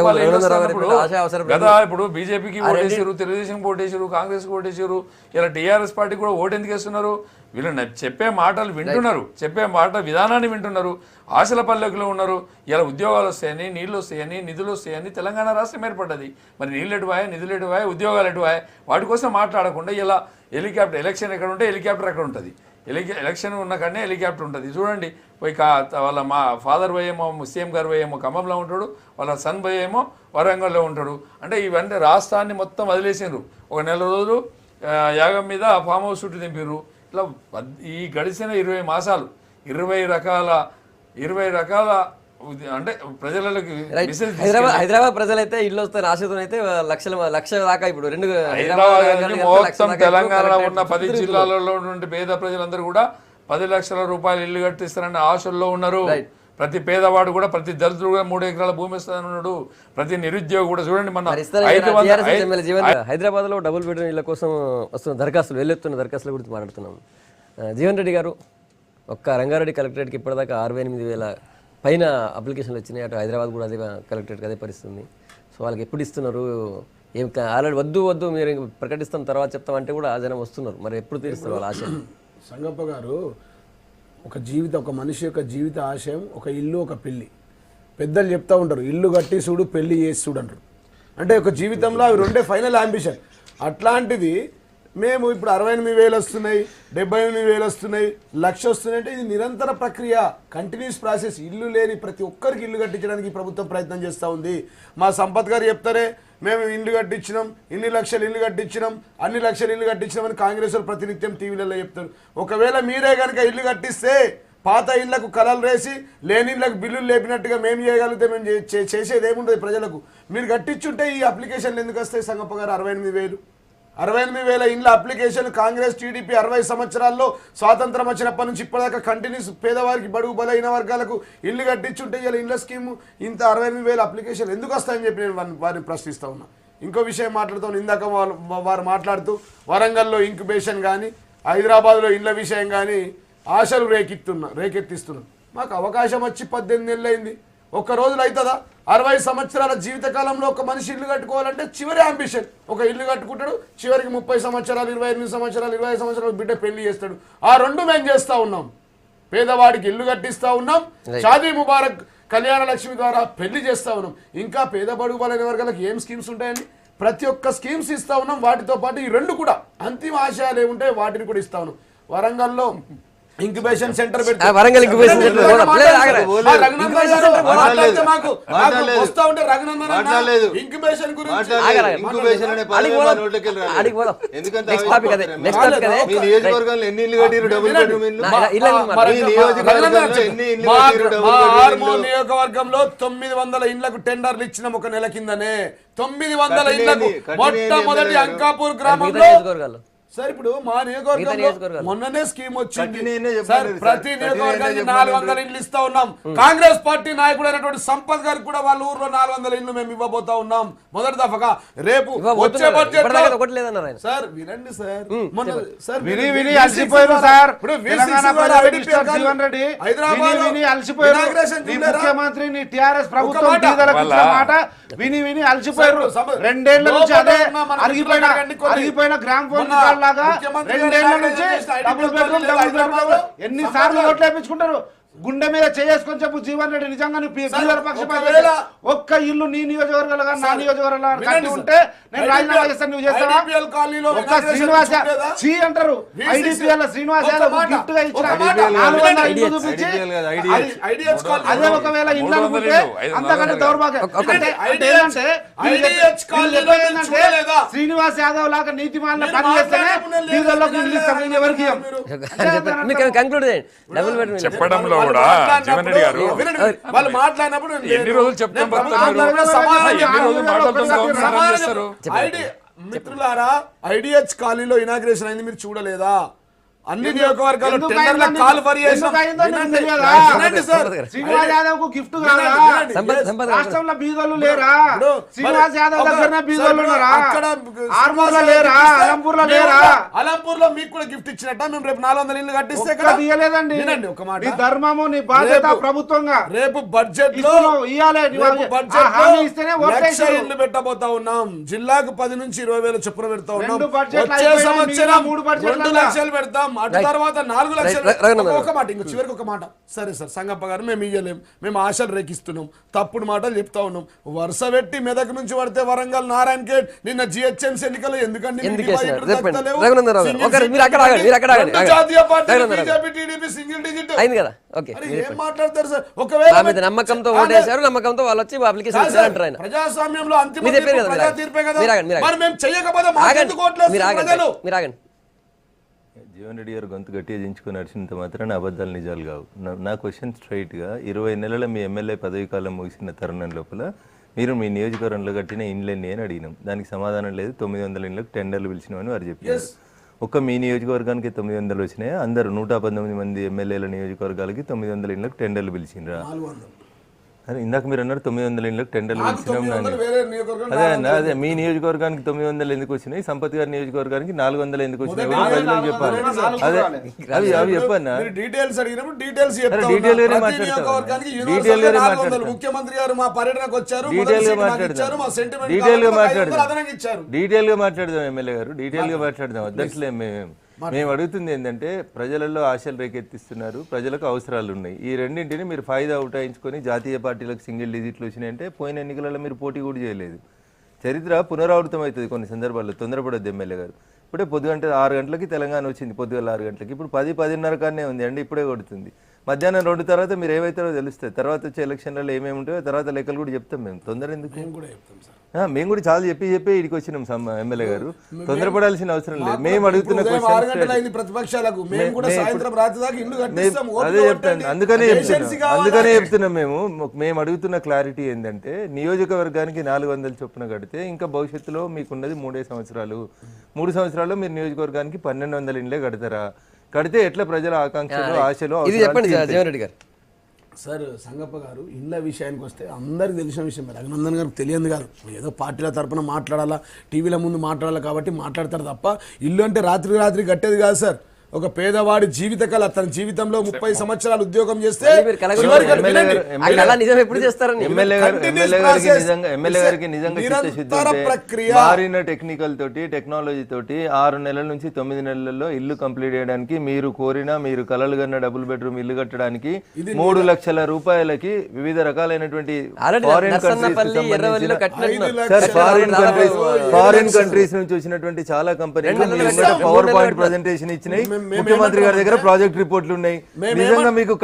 రూపాయలు కదా ఇప్పుడు బీజేపీకి ఓటేసారు, తెలుగుదేశంకి ఓటేసారు, కాంగ్రెస్కి ఓటేసారు, ఇలా టీఆర్ఎస్ పార్టీ కూడా ఓటు ఎందుకు వేస్తున్నారు? వీళ్ళు చెప్పే మాటలు వింటున్నారు, చెప్పే విధానాన్ని వింటున్నారు, ఆశల పల్లెకులో ఉన్నారు. ఇలా ఉద్యోగాలు వస్తాయని, నీళ్ళు వస్తాయని, నిధులు వస్తాయని తెలంగాణ రాష్ట్రం ఏర్పడ్డది. మరి నీళ్ళు ఎటువాయే, నిధులు ఎటువాయే, ఉద్యోగాలు ఎటువాయే, వాటి కోసం మాట్లాడకుండా ఇలా హెలికాప్టర్, ఎలక్షన్ ఎక్కడ ఉంటే హెలికాప్టర్ అక్కడ ఉంటుంది, ఎలక్షన్ ఉన్న కాడనే హెలికాప్టర్ ఉంటుంది. చూడండి, పోయి వాళ్ళ మా ఫాదర్ పోయి ఏమో సీఎం గారు పోయి ఏమో ఖమ్మంలో ఉంటాడు, వాళ్ళ సన్ పోయి ఏమో వరంగల్లో ఉంటాడు. అంటే ఇవన్నీ రాష్ట్రాన్ని మొత్తం వదిలేసిండ్రు. ఒక నెల రోజులు యాగం మీద ఫామ్ హౌస్ చుట్టూ దింపారు. ఇట్లా ఈ గడిచిన 20 మాసాలు 20 రకాల అంటే ప్రజలకి హైదరాబాద్ ప్రజలైతే ఇల్లు వస్తాయి ఆశతో అయితే లక్షల దాకా ఇప్పుడు మొత్తం తెలంగాణలో ఉన్న 10 జిల్లాలలో నుండి పేద ప్రజలందరూ కూడా 10 లక్షల రూపాయలు ఇల్లు కట్టిస్తారన్న ఆశల్లో ఉన్నారు. ప్రతి పేదవాడు కూడా, ప్రతి దళితుడు కూడా 3 ఎకరాల భూమి ఇస్తానని ఉన్నాడు. ప్రతి నిరుద్యోగి కూడా చూడండి, మన హైదరాబాద్ లో డబుల్ బెడ్రూమ్ ఇళ్ల కోసం వస్తున్న దరఖాస్తులు, వెళ్ళెత్తున్న దరఖాస్తుల గురించి మాట్లాడుతున్నాం. జీవన్ రెడ్డి గారు, ఒక్క రంగారెడ్డి కలెక్టరేట్కి ఇప్పటిదాకా 68,000 పైన అప్లికేషన్లు వచ్చినాయి. అటు హైదరాబాద్ కూడా అదే కలెక్టరేట్కి అదే పరిస్థితుంది. సో వాళ్ళకి ఎప్పుడు ఇస్తున్నారు? ఏం ఆల్రెడీ వద్దు మీరు ప్రకటిస్తాం తర్వాత చెప్తామంటే కూడా జనం వస్తున్నారు. మరి ఎప్పుడు తీరుస్తారు వాళ్ళ ఆశ? సంగప్ప గారు, ఒక మనిషి యొక్క జీవిత ఆశయం ఒక ఇల్లు, ఒక పెళ్ళి. పెద్దలు చెప్తా ఉంటారు, ఇల్లు కట్టి చూడు, పెళ్లి చేసి చూడు అంటారు. అంటే ఒక జీవితంలో అవి రెండే ఫైనల్ అంబిషన్. అట్లాంటిది మేము ఇప్పుడు 68,000 వస్తున్నాయి, 78,000 వస్తున్నాయి, 1,00,000 వస్తున్నాయి అంటే ఇది నిరంతర ప్రక్రియ, కంటిన్యూస్ ప్రాసెస్. ఇల్లు లేని ప్రతి ఒక్కరికి ఇల్లు కట్టించడానికి ప్రభుత్వం ప్రయత్నం చేస్తూ ఉంది. మా సంపత్ గారు చెప్తారే, మేము ఇల్లు కట్టించినాం, ఇన్ని లక్షలు ఇల్లు కట్టించినాం, అన్ని లక్షలు ఇల్లు కట్టించినామని కాంగ్రెస్ వాళ్ళు ప్రతినిత్యం టీవీలలో చెప్తారు. ఒకవేళ మీరే కనుక ఇల్లు కట్టిస్తే పాత ఇళ్లకు కలలు వేసి లేని ఇళ్లకు బిల్లులు లేపినట్టుగా మేము చేయగలిగితే మేము చేసేది ఏముంటుంది ప్రజలకు? మీరు కట్టించుంటే ఈ అప్లికేషన్లు ఎందుకు వస్తాయి సంగప్ప గారు? 68,000 ఇండ్ల అప్లికేషన్ కాంగ్రెస్ టీడీపీ 60 సంవత్సరాల్లో స్వాతంత్రం వచ్చినప్పటి నుంచి ఇప్పటిదాకా కంటిన్యూస్ పేదవారికి, బడుగు బలైన వర్గాలకు ఇల్లు కట్టించుంటే ఇలా ఇండ్ల స్కీము ఇంత 68,000 అప్లికేషన్ ఎందుకు వస్తాయని చెప్పి నేను వారిని ప్రశ్నిస్తూ ఉన్నా. ఇంకో విషయం మాట్లాడుతాను. ఇందాక వారు మాట్లాడుతూ వరంగల్లో ఇంక్యుబేషన్ కానీ, హైదరాబాద్లో ఇళ్ల విషయం కానీ ఆశలు రేకెత్తిస్తున్నారు. మాకు అవకాశం వచ్చి 18 నెలలు అయింది. ఒక్క రోజులు అవుతుందా? 60 సంవత్సరాల జీవితకాలంలో ఒక మనిషి ఇల్లు కట్టుకోవాలంటే చివరి అంబిషన్. ఒక ఇల్లు కట్టుకుంటాడు, చివరికి 30 సంవత్సరాలు, 28 సంవత్సరాలు, 20 సంవత్సరాలు బిడ్డ పెళ్లి చేస్తాడు. ఆ రెండు మేము చేస్తూ ఉన్నాం. పేదవాడికి ఇల్లు కట్టిస్తూ ఉన్నాం, షాదీ ముబారక్ కళ్యాణ లక్ష్మి ద్వారా పెళ్లి చేస్తూ ఉన్నాం. ఇంకా పేద బడుగు బలైన వర్గాలకు ఏం స్కీమ్స్ ఉంటాయని ప్రతి ఒక్క స్కీమ్స్ ఇస్తూ ఉన్నాం. వాటితో పాటు ఈ రెండు కూడా అంతిమ ఆశయాలు ఏముంటాయి వాటిని కూడా ఇస్తా ఉన్నాం. వరంగల్లో ఇంక్యుబేషన్ సెంటర్ పెట్టి వరంగల్ ఇంక్యుబేషన్ సెంటర్ నియోజకవర్గంలో 900 ఇండ్లకు టెండర్లు ఇచ్చినాం ఒక నెల కిందనే. 900 ఇండ్లకు మొట్టమొదటి అంకాపూర్ గ్రామంలో. సార్ ఇప్పుడు మా నియోజకవర్గంలో మొన్ననే స్కీమ్ వచ్చింది సార్, ప్రతి నియోజకవర్గానికి 400 ఇండ్లు ఇస్తా ఉన్నాం. కాంగ్రెస్ పార్టీ నాయకుడు అయినటువంటి సంపత్ గారికి కూడా వాళ్ళ ఊర్లో 400 ఇండ్లు మేము ఇవ్వబోతా ఉన్నాం మొదటి దఫగా. రేపు వచ్చే బడ్జెట్ సార్ వినండి సార్, ముఖ్యమంత్రి టీఆర్ఎస్ ప్రభుత్వం మాట విని అలసిపోయారు. 2 ఏళ్ల నుంచి అదే అరిగిపోయిన గ్రామ పంచాయతీ లాగా 2 ఏళ్ల నుంచి ఎన్నిసార్లు ఓట్లు వేయించుకుంటారు? గుండె మీద చేసుకొని చెప్పు జీవన్ రెడ్డి, నిజంగా ఒక్క ఇల్లు నీ నియోజకవర్గాలు కానీ నా నియోజకవర్గాలు కట్టి ఉంటే నేను రాజీనామా చేస్తాను. నువ్వు చేస్తావా? ఒక్క శ్రీనివాస సి అంటారు, ఐడిపిఎల్ శ్రీనివాస గిఫ్ట్ గా ఇచ్చిన 400 ఇల్లు చూపించి అదే ఒకవేళ ఇల్లు అనుకుంటే అంతకంటే దౌర్భాగ్యం. శ్రీనివాస్ యాదవ్ లాగా నీతి మాలిన పని చేస్తేనే బీదర్లోకి ఇల్లు ఇస్తాం. ఎవరికి చెప్పడంలో కూడా జీవన్ రెడ్డి గారు వాళ్ళు మాట్లాడినప్పుడు ఎన్ని రోజులు చెప్తాం, మిత్రులారా ఐడిహెచ్ కాలనీలో ఇనాగ్రేషన్ అయింది, మీరు చూడలేదా? అన్ని నియోజకవర్గాలు ఎందుకు టెండర్ల అయిందో కాల్ ఫర్ చేసాం. ఎందుకు అయిందో నీకు వినండి, తెలియదా? వినండి సార్. శ్రీనివాస్ యాదవ్ కు గిఫ్ట్ కాదా? వినండి, సంపత్ రాష్ట్రంలో బీదోళ్ళు లేరా? ఇప్పుడు శ్రీనివాస్ యాదవ్ ఒక- దగ్గరనే బీదోళ్ళు సార్, ఉన్నారా? అక్కడ ఆర్మూర్లో లేరా? అలంపూర్లో మేము లేరా? అలంపూర్లో మీకు కూడా గిఫ్ట్ ఇచ్చినట్ట మేము రేపు 400 ఇల్లు కట్టిస్తే ఒక్క కదా. తీయలేదండి. వినండి ఒక మాట. నీ ధర్మము నీ బాధ్యత రేపు- ప్రభుత్వంగా రేపు బడ్జెట్ లో ఇస్తున్నావు, ఇయ్యాలే. రేపు బడ్జెట్ లో హామీ ఇస్తేనే ఓట్లు 1,00,000 వేస్తారు. ఇల్లు పెట్టబోతా ఉన్నాం. జిల్లాకు 10 నుంచి 20,000 చొప్పున పెడతా ఉన్నాం. 2 బడ్జెట్లు వచ్చే అయిపోయినాయి, సంవత్సరం మిగిలిన 3 బడ్జెట్లలో 2 లక్షలు పెడతాం. అటు తర్వాత 4 లక్షలు. ఒక మాట, ఇంకో చివరికి ఒక మాట. సరే సార్, సంగప్ప గారు మేము ఇయ్యలేం, మేము ఆశలు రేకిస్తున్నాం, తప్పుడు మాటలు చెప్తా ఉన్నాం. వరుస పెట్టి మెదక్ నుంచి పడితే వరంగల్ నారాయణ ఖేడ్ నిన్న జిహెచ్ఎంసీ ఎన్నికలు ఎందుకండి మీకు ఎందుకు డిపాజిట్లు వేసినారు? చెప్పండి. దక్కలేవు? రఘునందరావు గారు, సింగిల్ ఒకరు మీరు అక్కడ ఆగండి, మీరు అక్కడ ఆగండి, రెండు ఆగండి. జాతీయ పార్టీలు రఘునందరావు గారు. బీజేపీ టీడీపీ సింగిల్ డిజిట్ అయింది కదా, ఓకే. అరే ఏం మాట్లాడతారు సార్? ఒకవేళ మా మీద నమ్మకంతో ఓటేశారు, నమ్మకంతో వాళ్ళు వచ్చి అప్లికేషన్ కాదు ఇచ్చారు సార్, అంటారు ఆయన. ప్రజాస్వామ్యంలో అంతిమ మీరు చెప్పారు తీర్పు కదా, ప్రజా మీరు తీర్పే కదా. మీరు ఆగండి, మీరు మరి మేము చెయ్యకపోతే ఆగండి, మాకెందుకు ఓట్లేస్తారు మీరు ఆగండి, ప్రజలు? మీరు ఆగండి. జీవన్ రెడ్డి గారు గొంతు గట్టిగా దించుకొని నడిచినంత మాత్రాన అబద్ధాలు నిజాలు కావు. నా క్వశ్చన్ స్ట్రైట్గా 20 నెలల మీ ఎమ్మెల్యే పదవి కాలం ముగిసిన తరుణం లోపల మీరు మీ నియోజకవర్గంలో కట్టిన ఇండ్లన్నీ అని అడిగినాం. దానికి సమాధానం లేదు. 900 ఇండ్లకు టెండర్లు పిలిచినామని వారు చెప్పారు. ఒక్క మీ నియోజకవర్గానికి 900 వచ్చినాయి. అందరూ 119 మంది ఎమ్మెల్యేల నియోజకవర్గాలకి 900 ఇండ్లకు టెండర్లు పిలిచిండ్రా? అదే ఇందాక మీరు అన్నారు 900 ఇండ్లకు టెండర్లు పిలిచినాం. అదే అన్న, అదే మీ నియోజకవర్గానికి 900 ఎందుకు వచ్చినాయి, సంపత్ గారి నియోజకవర్గానికి 400 ఎందుకు వచ్చినాయి ప్రజలకు చెప్పాలి. అదే అవి చెప్పన్నా, డీటెయిల్స్ అడిగినప్పుడు డీటెయిల్స్ డీటెయిల్ గానే మాట్లాడతాం. డీటెయిల్ గానే మాట్లాడతాం. ముఖ్యమంత్రి గారు మా పర్యటనకు వచ్చారు, డీటెయిల్ గా మాట్లాడదాం. డీటెయిల్ గా మాట్లాడదాం. డీటెయిల్ గా మాట్లాడదాం. ఎమ్మెల్యే గారు డీటెయిల్ గా మాట్లాడదాం. అధ్యక్షులే మేము అడుగుతుంది ఏంటంటే, ప్రజలలో ఆశలు రేకెత్తిస్తున్నారు, ప్రజలకు అవసరాలు ఉన్నాయి. ఈ రెండింటిని మీరు ఫాయిదా ఉటాయించుకొని జాతీయ పార్టీలకు సింగిల్ డిజిట్లు వచ్చినాయంటే పోయిన ఎన్నికలలో మీరు పోటీ కూడా చేయలేదు. చరిత్ర పునరావృతం అవుతుంది కొన్ని సందర్భాల్లో. తొందరపడద్దు ఎమ్మెల్యే గారు. ఇప్పుడే పొద్దుగంట 6 గంటలకి తెలంగాణ వచ్చింది, పొద్దుగల 6 గంటలకి. ఇప్పుడు 10-10:30 కానే ఉంది అండి, ఇప్పుడే కొడుతుంది. మధ్యాహ్నం 2 తర్వాత మీరు ఏవైతారో తెలుస్తుంది. తర్వాత వచ్చే ఎలక్షన్లలో ఏమేమి ఉంటాయో తర్వాత లెక్కలు కూడా చెప్తాం. మేము తొందర ఎందుకు? మేము కూడా చాలా చెప్పి ఇక్కడికి వచ్చినాం. ఎమ్మెల్యే గారు తొందరపడాల్సిన అవసరం లేదు. మేము అడుగుతున్న ప్రతిపక్షాలకు మేము కూడా సాయంత్రం రాత్రి దాకా ఇల్లు కట్టిస్తాం. అదే చెప్తాను. అందుకనే చెప్తున్నాం. మేము అడుగుతున్న క్లారిటీ ఏంటంటే, నియోజకవర్గానికి 400 చొప్పున కడితే ఇంకా భవిష్యత్తులో మీకున్నది 3 సంవత్సరాలు. 3 సంవత్సరాల్లో మీరు నియోజకవర్గానికి 1200 ఇండ్లే కడతారా? కడితే ఎట్లా ప్రజల ఆకాంక్షలు ఆశలు ఇది చెప్పండి జీవన్ రెడ్డి గారు. సార్, సంగప్ప గారు ఇళ్ళ విషయానికి వస్తే అందరికి తెలిసిన విషయం. రఘునందన్ గారికి తెలియదు కాదు, ఏదో పార్టీల తరపున మాట్లాడాలా, టీవీల ముందు మాట్లాడాలా కాబట్టి మాట్లాడతారు తప్ప ఇల్లు అంటే రాత్రి కట్టేది కాదు సార్. ఒక పేదవాడి జీవితకాల తన జీవితంలో 30 సంవత్సరాలు ఉద్యోగం చేస్తే ఎమ్మెల్యే గారికి నిజంగా చిత్తశుద్ధి ఉంటే మారిన టెక్నికల్ తోటి టెక్నాలజీ తోటి 6 నెలల నుంచి 9 నెలల్లో ఇల్లు కంప్లీట్ చేయడానికి మీరు కోరిన, మీరు కలలు కన్నా డబుల్ బెడ్రూమ్ ఇల్లు కట్టడానికి 3 లక్షల రూపాయలకి వివిధ రకాలైనటువంటి ఫారిన్ కంట్రీస్ నుంచి వచ్చినటువంటి చాలా కంపెనీలు పవర్ పాయింట్ ప్రెజెంటేషన్ ఇచ్చినాయి. ముఖ్యమంత్రి గారి దగ్గర ప్రాజెక్ట్ రిపోర్ట్లు ఉన్నాయి. నిజంగా మీకు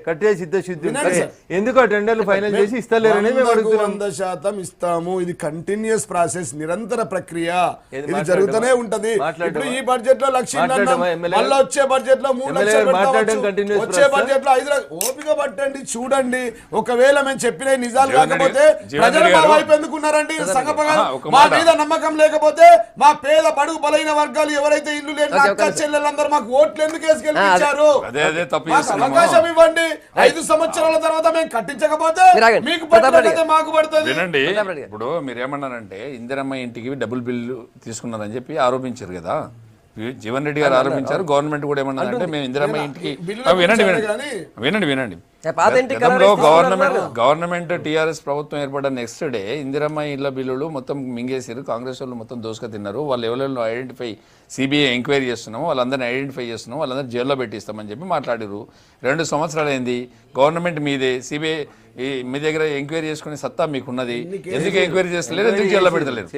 కట్టే సిద్ధశుద్ధి ఉంటే ఎందుకు ఆ టెండర్లు ఫైనల్ చేసి ఇస్తలేరని మేము అడుగుతున్నాం. 100% ఇస్తాము. ఇది కంటిన్యూస్ ప్రాసెస్, నిరంతర ప్రక్రియ, ఇది జరుగుతూనే ఉంటది. ఇప్పుడు ఈ బడ్జెట్ లో 1,00,000 మళ్ళీ వచ్చే బడ్జెట్ లో 3 లక్షలు వచ్చే బడ్జెట్ లో 5 లక్షలు. ఓపిక పట్టండి, చూడండి. ఒకవేళ మేము చెప్పిన నిజాలు కాకపోతే ప్రజలు మా వైపు ఎందుకున్నారండి? సంగప్ప గారు, మా మీద నమ్మకం లేకపోతే మా పేద బడుగు బలైన వర్గాలు ఎవరైతే ఇల్లు లేని అక్క చెల్లెలందరూ మాకు ఓట్లు ఎందుకు వేసుకెళ్ళించారు? అవకాశం ఇవ్వండి. 5 సంవత్సరాల తర్వాత మేము కట్టించకపోతే మీకు పడుతుంది, మాకు పడుతుంది. వినండి, ఇప్పుడు మీరు ఏమన్నారంటే ఇందిరమ్మ ఇంటికి డబుల్ బిల్లు తీసుకున్నారని చెప్పి ఆరోపించారు కదా. జీవన్ రెడ్డి గారు ఆరోపించారు. గవర్నమెంట్ కూడా ఏమన్నారంటే మేము ఇందిరమ్మ ఇంటికి వినండి గతంలో గవర్నమెంట్ టీఆర్ఎస్ ప్రభుత్వం ఏర్పడిన నెక్స్ట్ డే ఇందిరమ్మ ఇళ్ల బిల్లులు మొత్తం మింగేసారు. కాంగ్రెస్ వాళ్ళు మొత్తం దోసుక తిన్నారు. వాళ్ళు ఎవరెవరిలో ఐడెంటిఫై, సిబిఐ ఎంక్వైరీ చేస్తున్నాము, వాళ్ళందరినీ ఐడెంటిఫై చేస్తున్నాము, వాళ్ళందరూ జైల్లో పెట్టిస్తామని చెప్పి మాట్లాడారు. 2 సంవత్సరాలు అయింది. గవర్నమెంట్ మీదే, సిబిఐ మీ దగ్గర ఎంక్వైరీ చేసుకునే సత్తా మీకున్నది. ఎందుకు ఎంక్వైరీ చేస్తలేదు? ఎందుకు జైల్లో పెడతలేదు?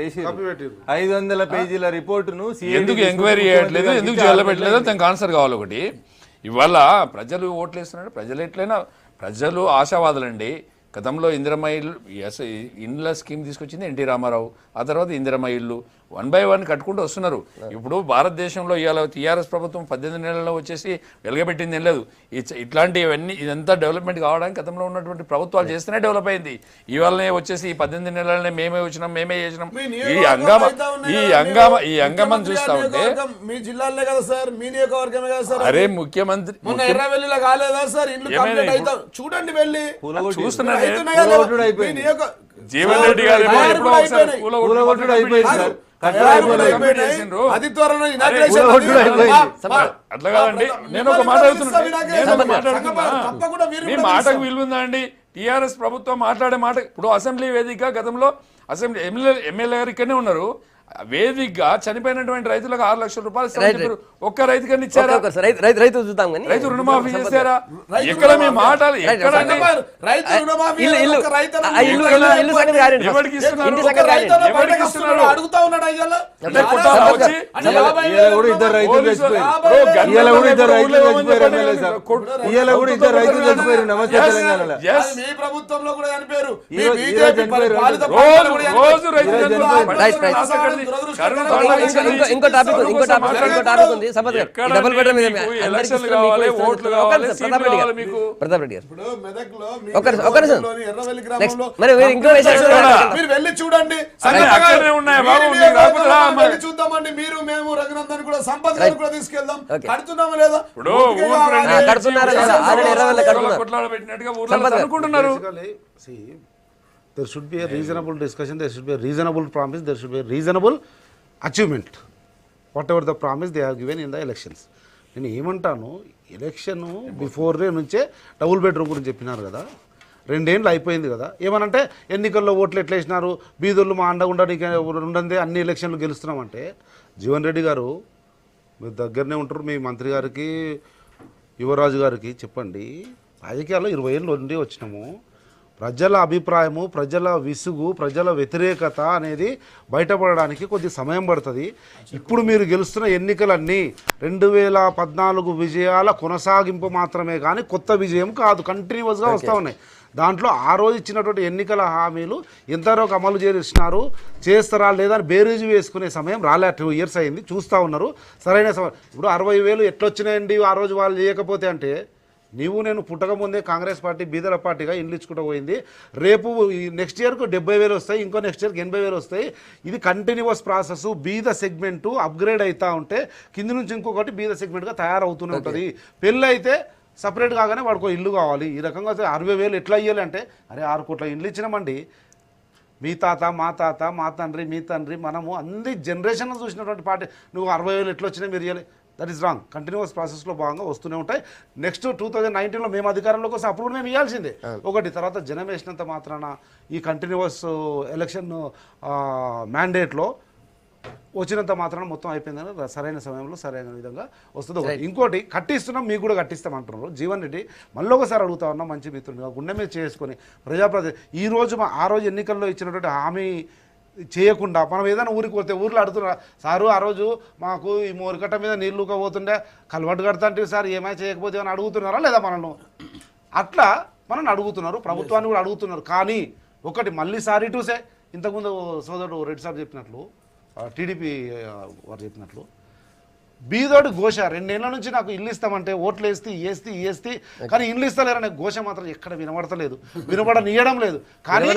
500 పేజీల రిపోర్టును ఎందుకు ఎంక్వైరీ చేయట్లేదు? ఎందుకు జైల్లో పెట్టలేదు? దానికి ఆన్సర్ కావాలి ఒకటి. ఇవాళ ప్రజలు ఓట్లు వేస్తున్నారు. ప్రజలు ఎట్లయినా ప్రజలు ఆశావాదులండి. గతంలో ఇందిరమ్మ ఇల్లు ఇండ్ల స్కీమ్ తీసుకొచ్చింది ఎన్టీ రామారావు. ఆ తర్వాత ఇందిరమ్మ ఇల్లు 1 by 1 కట్టుకుంటూ వస్తున్నారు. ఇప్పుడు భారతదేశంలో ఇవాళ టీఆర్ఎస్ ప్రభుత్వం 18 నెలల్లో వచ్చేసి వెలగబెట్టింది ఏం లేదు. ఇట్లాంటివన్నీ ఇదంతా డెవలప్మెంట్ కావడానికి గతంలో ఉన్నటువంటి ప్రభుత్వాలు చేస్తేనే డెవలప్ అయింది. ఇవాళనే వచ్చేసి ఈ 18 నెలలనే మేమే వచ్చినాం మేమే చేసినాం ఈ హంగామా చూస్తా ఉంటే మీ జిల్లాలే కదా సార్, మీ నియోజకవర్గమే కదా సార్. అరే ముఖ్యమంత్రి ఎర్రవెల్లిలో కాలేదా సార్ ఇల్లు కంప్లీట్ అవుతా చూడండి వెళ్ళి చూస్తున్నారు. జీవన్ రెడ్డి గారు అట్లా కాదండి. నేను ఒక మాట మీ మాటకు విలువందా అండి? టీఆర్ఎస్ ప్రభుత్వం మాట్లాడే మాట ఇప్పుడు అసెంబ్లీ వేదికగా గతంలో అసెంబ్లీ ఎమ్మెల్యే గారు ఇక్కడనే ఉన్నారు. వేదికగా చనిపోయినటువంటి రైతులకు 6 లక్షల రూపాయలు ఇస్తామని ఒక్క రైతుకన్నా ఇచ్చారా? రైతు చూద్దాం కానీ రైతు రుణమాఫీ చేశారా? ఎక్కడ మీ మాటలు ఎక్కడండి? ఎవరికి ఇస్తున్నారు? అడుగుతా ఉన్నాడు మీ ప్రభుత్వంలో కూడా చనిపోయారు. ఇంకో టాపిక్ ఉంది సంపత్ గారు. డబుల్ బెడ్రూమ్ ప్రతాప్ రెడ్డి గారు మరి ఇంకో మీరు వెళ్ళి చూడండి చూద్దామండి. మీరు మేము రఘునందన్ కూడా సంపత్ గారు కూడా తీసుకెళ్దాం. కడుతున్నామా లేదా? కడుతున్నారా లేదా? There should be a reasonable discussion, there should be a reasonable promise, there should be a reasonable achievement. Whatever the promise they have given in the elections. నేను ఏమంటాను, ఎలక్షన్ బిఫోర్నే నుంచే డబుల్ బెడ్రూమ్ గురించి చెప్పినారు కదా, 2 ఏళ్ళు అయిపోయింది కదా. ఏమనంటే ఎన్నికల్లో ఓట్లు ఎట్లా వేసినారు, బీదోళ్ళు మా అండగుండా ఉండందే అన్ని ఎలక్షన్లు గెలుస్తున్నామంటే, జీవన్ రెడ్డి గారు మీరు దగ్గరనే ఉంటారు, మీ మంత్రి గారికి యువరాజు గారికి చెప్పండి, రాజకీయాల్లో 20 ఏళ్ళు నుండి వచ్చినాము, ప్రజల అభిప్రాయము, ప్రజల విసుగు, ప్రజల వ్యతిరేకత అనేది బయటపడడానికి కొద్ది సమయం పడుతుంది. ఇప్పుడు మీరు గెలుస్తున్న ఎన్నికలన్నీ 2014 విజయాల కొనసాగింపు మాత్రమే కానీ కొత్త విజయం కాదు, కంటిన్యూస్గా వస్తూ ఉన్నాయి. దాంట్లో ఆ రోజు ఇచ్చినటువంటి ఎన్నికల హామీలు ఎంతవరకు అమలు చేస్తున్నారు, చేస్తారా లేదా అని బేరీజు వేసుకునే సమయం రాలే. 2 ఇయర్స్ అయింది, చూస్తూ ఉన్నారు. సరైన సమయం ఇప్పుడు 60,000 ఎట్లొచ్చినాయండి ఆ రోజు వాళ్ళు చేయకపోతే అంటే, నీవు నేను పుట్టకముందే కాంగ్రెస్ పార్టీ బీదల పార్టీగా ఇండ్లు ఇచ్చుకుంటూ పోయింది. రేపు నెక్స్ట్ ఇయర్కు 70,000 వస్తాయి, ఇంకో నెక్స్ట్ ఇయర్కి 80,000 వస్తాయి. ఇది కంటిన్యూస్ ప్రాసెస్. బీద సెగ్మెంటు అప్గ్రేడ్ అవుతూ ఉంటే కింది నుంచి ఇంకొకటి బీద సెగ్మెంట్గా తయారవుతూనే ఉంటుంది. పెళ్ళి అయితే సపరేట్ కాగానే వాడికో ఇల్లు కావాలి. ఈ రకంగా 60,000 ఎట్లా ఇవ్వాలి అంటే, అరే 6 కోట్ల ఇండ్లు ఇచ్చినామండి, మీ తాత మా తాత మా తండ్రి మీ తండ్రి మనము అన్ని జనరేషన్లు చూసినటువంటి పార్టీ, నువ్వు 60,000 ఎట్లా వచ్చినా మీరు ఇవ్వాలి. That is wrong. కంటిన్యూస్ ప్రాసెస్లో భాగంగా వస్తూనే ఉంటాయి. నెక్స్ట్ 2019లో మేము అధికారంలోకి వస్తే అప్పుడు మేము ఇవ్వాల్సిందే ఒకటి. తర్వాత జనం వేసినంత మాత్రాన ఈ కంటిన్యూస్ ఎలక్షన్ మ్యాండేట్లో వచ్చినంత మాత్రాన మొత్తం అయిపోయిందని సరైన సమయంలో సరైన విధంగా వస్తుంది. ఇంకోటి కట్టిస్తున్నాం, మీకు కూడా కట్టిస్తామంటున్నారు. జీవన్ రెడ్డి మళ్ళీ ఒకసారి అడుగుతా ఉన్నాం, మంచి మిత్రులుగా గుండె మీద చేసుకొని ప్రజాప్రతినిధి ఈరోజు ఆ రోజు ఎన్నికల్లో ఇచ్చినటువంటి హామీ చేయకుండా మనం ఏదైనా ఊరికి పోతే ఊర్లో అడుగుతున్నారు, సారు ఆ రోజు మాకు ఈ మోరికట్ట మీద నీళ్ళు పోతుండే కలవట్టు కడతా అంటే సార్ ఏమైనా చేయకపోతే అని అడుగుతున్నారా లేదా మనల్ని? అట్లా మనల్ని అడుగుతున్నారు, ప్రభుత్వాన్ని కూడా అడుగుతున్నారు. కానీ ఒకటి మళ్ళీ సారీ టూసే, ఇంతకుముందు సోదరుడు రెడ్డి సార్ చెప్పినట్లు, టీడీపీ వారు చెప్పినట్లు, బీదోడు ఘోష 2 ఏళ్ల నుంచి నాకు ఇల్లు ఇస్తామంటే ఓట్లు వేస్తే కానీ ఇల్లు ఇస్తలేరనే ఘోష మాత్రం ఎక్కడ వినబడతలేదు, వినబడనీయడం లేదు. కానీ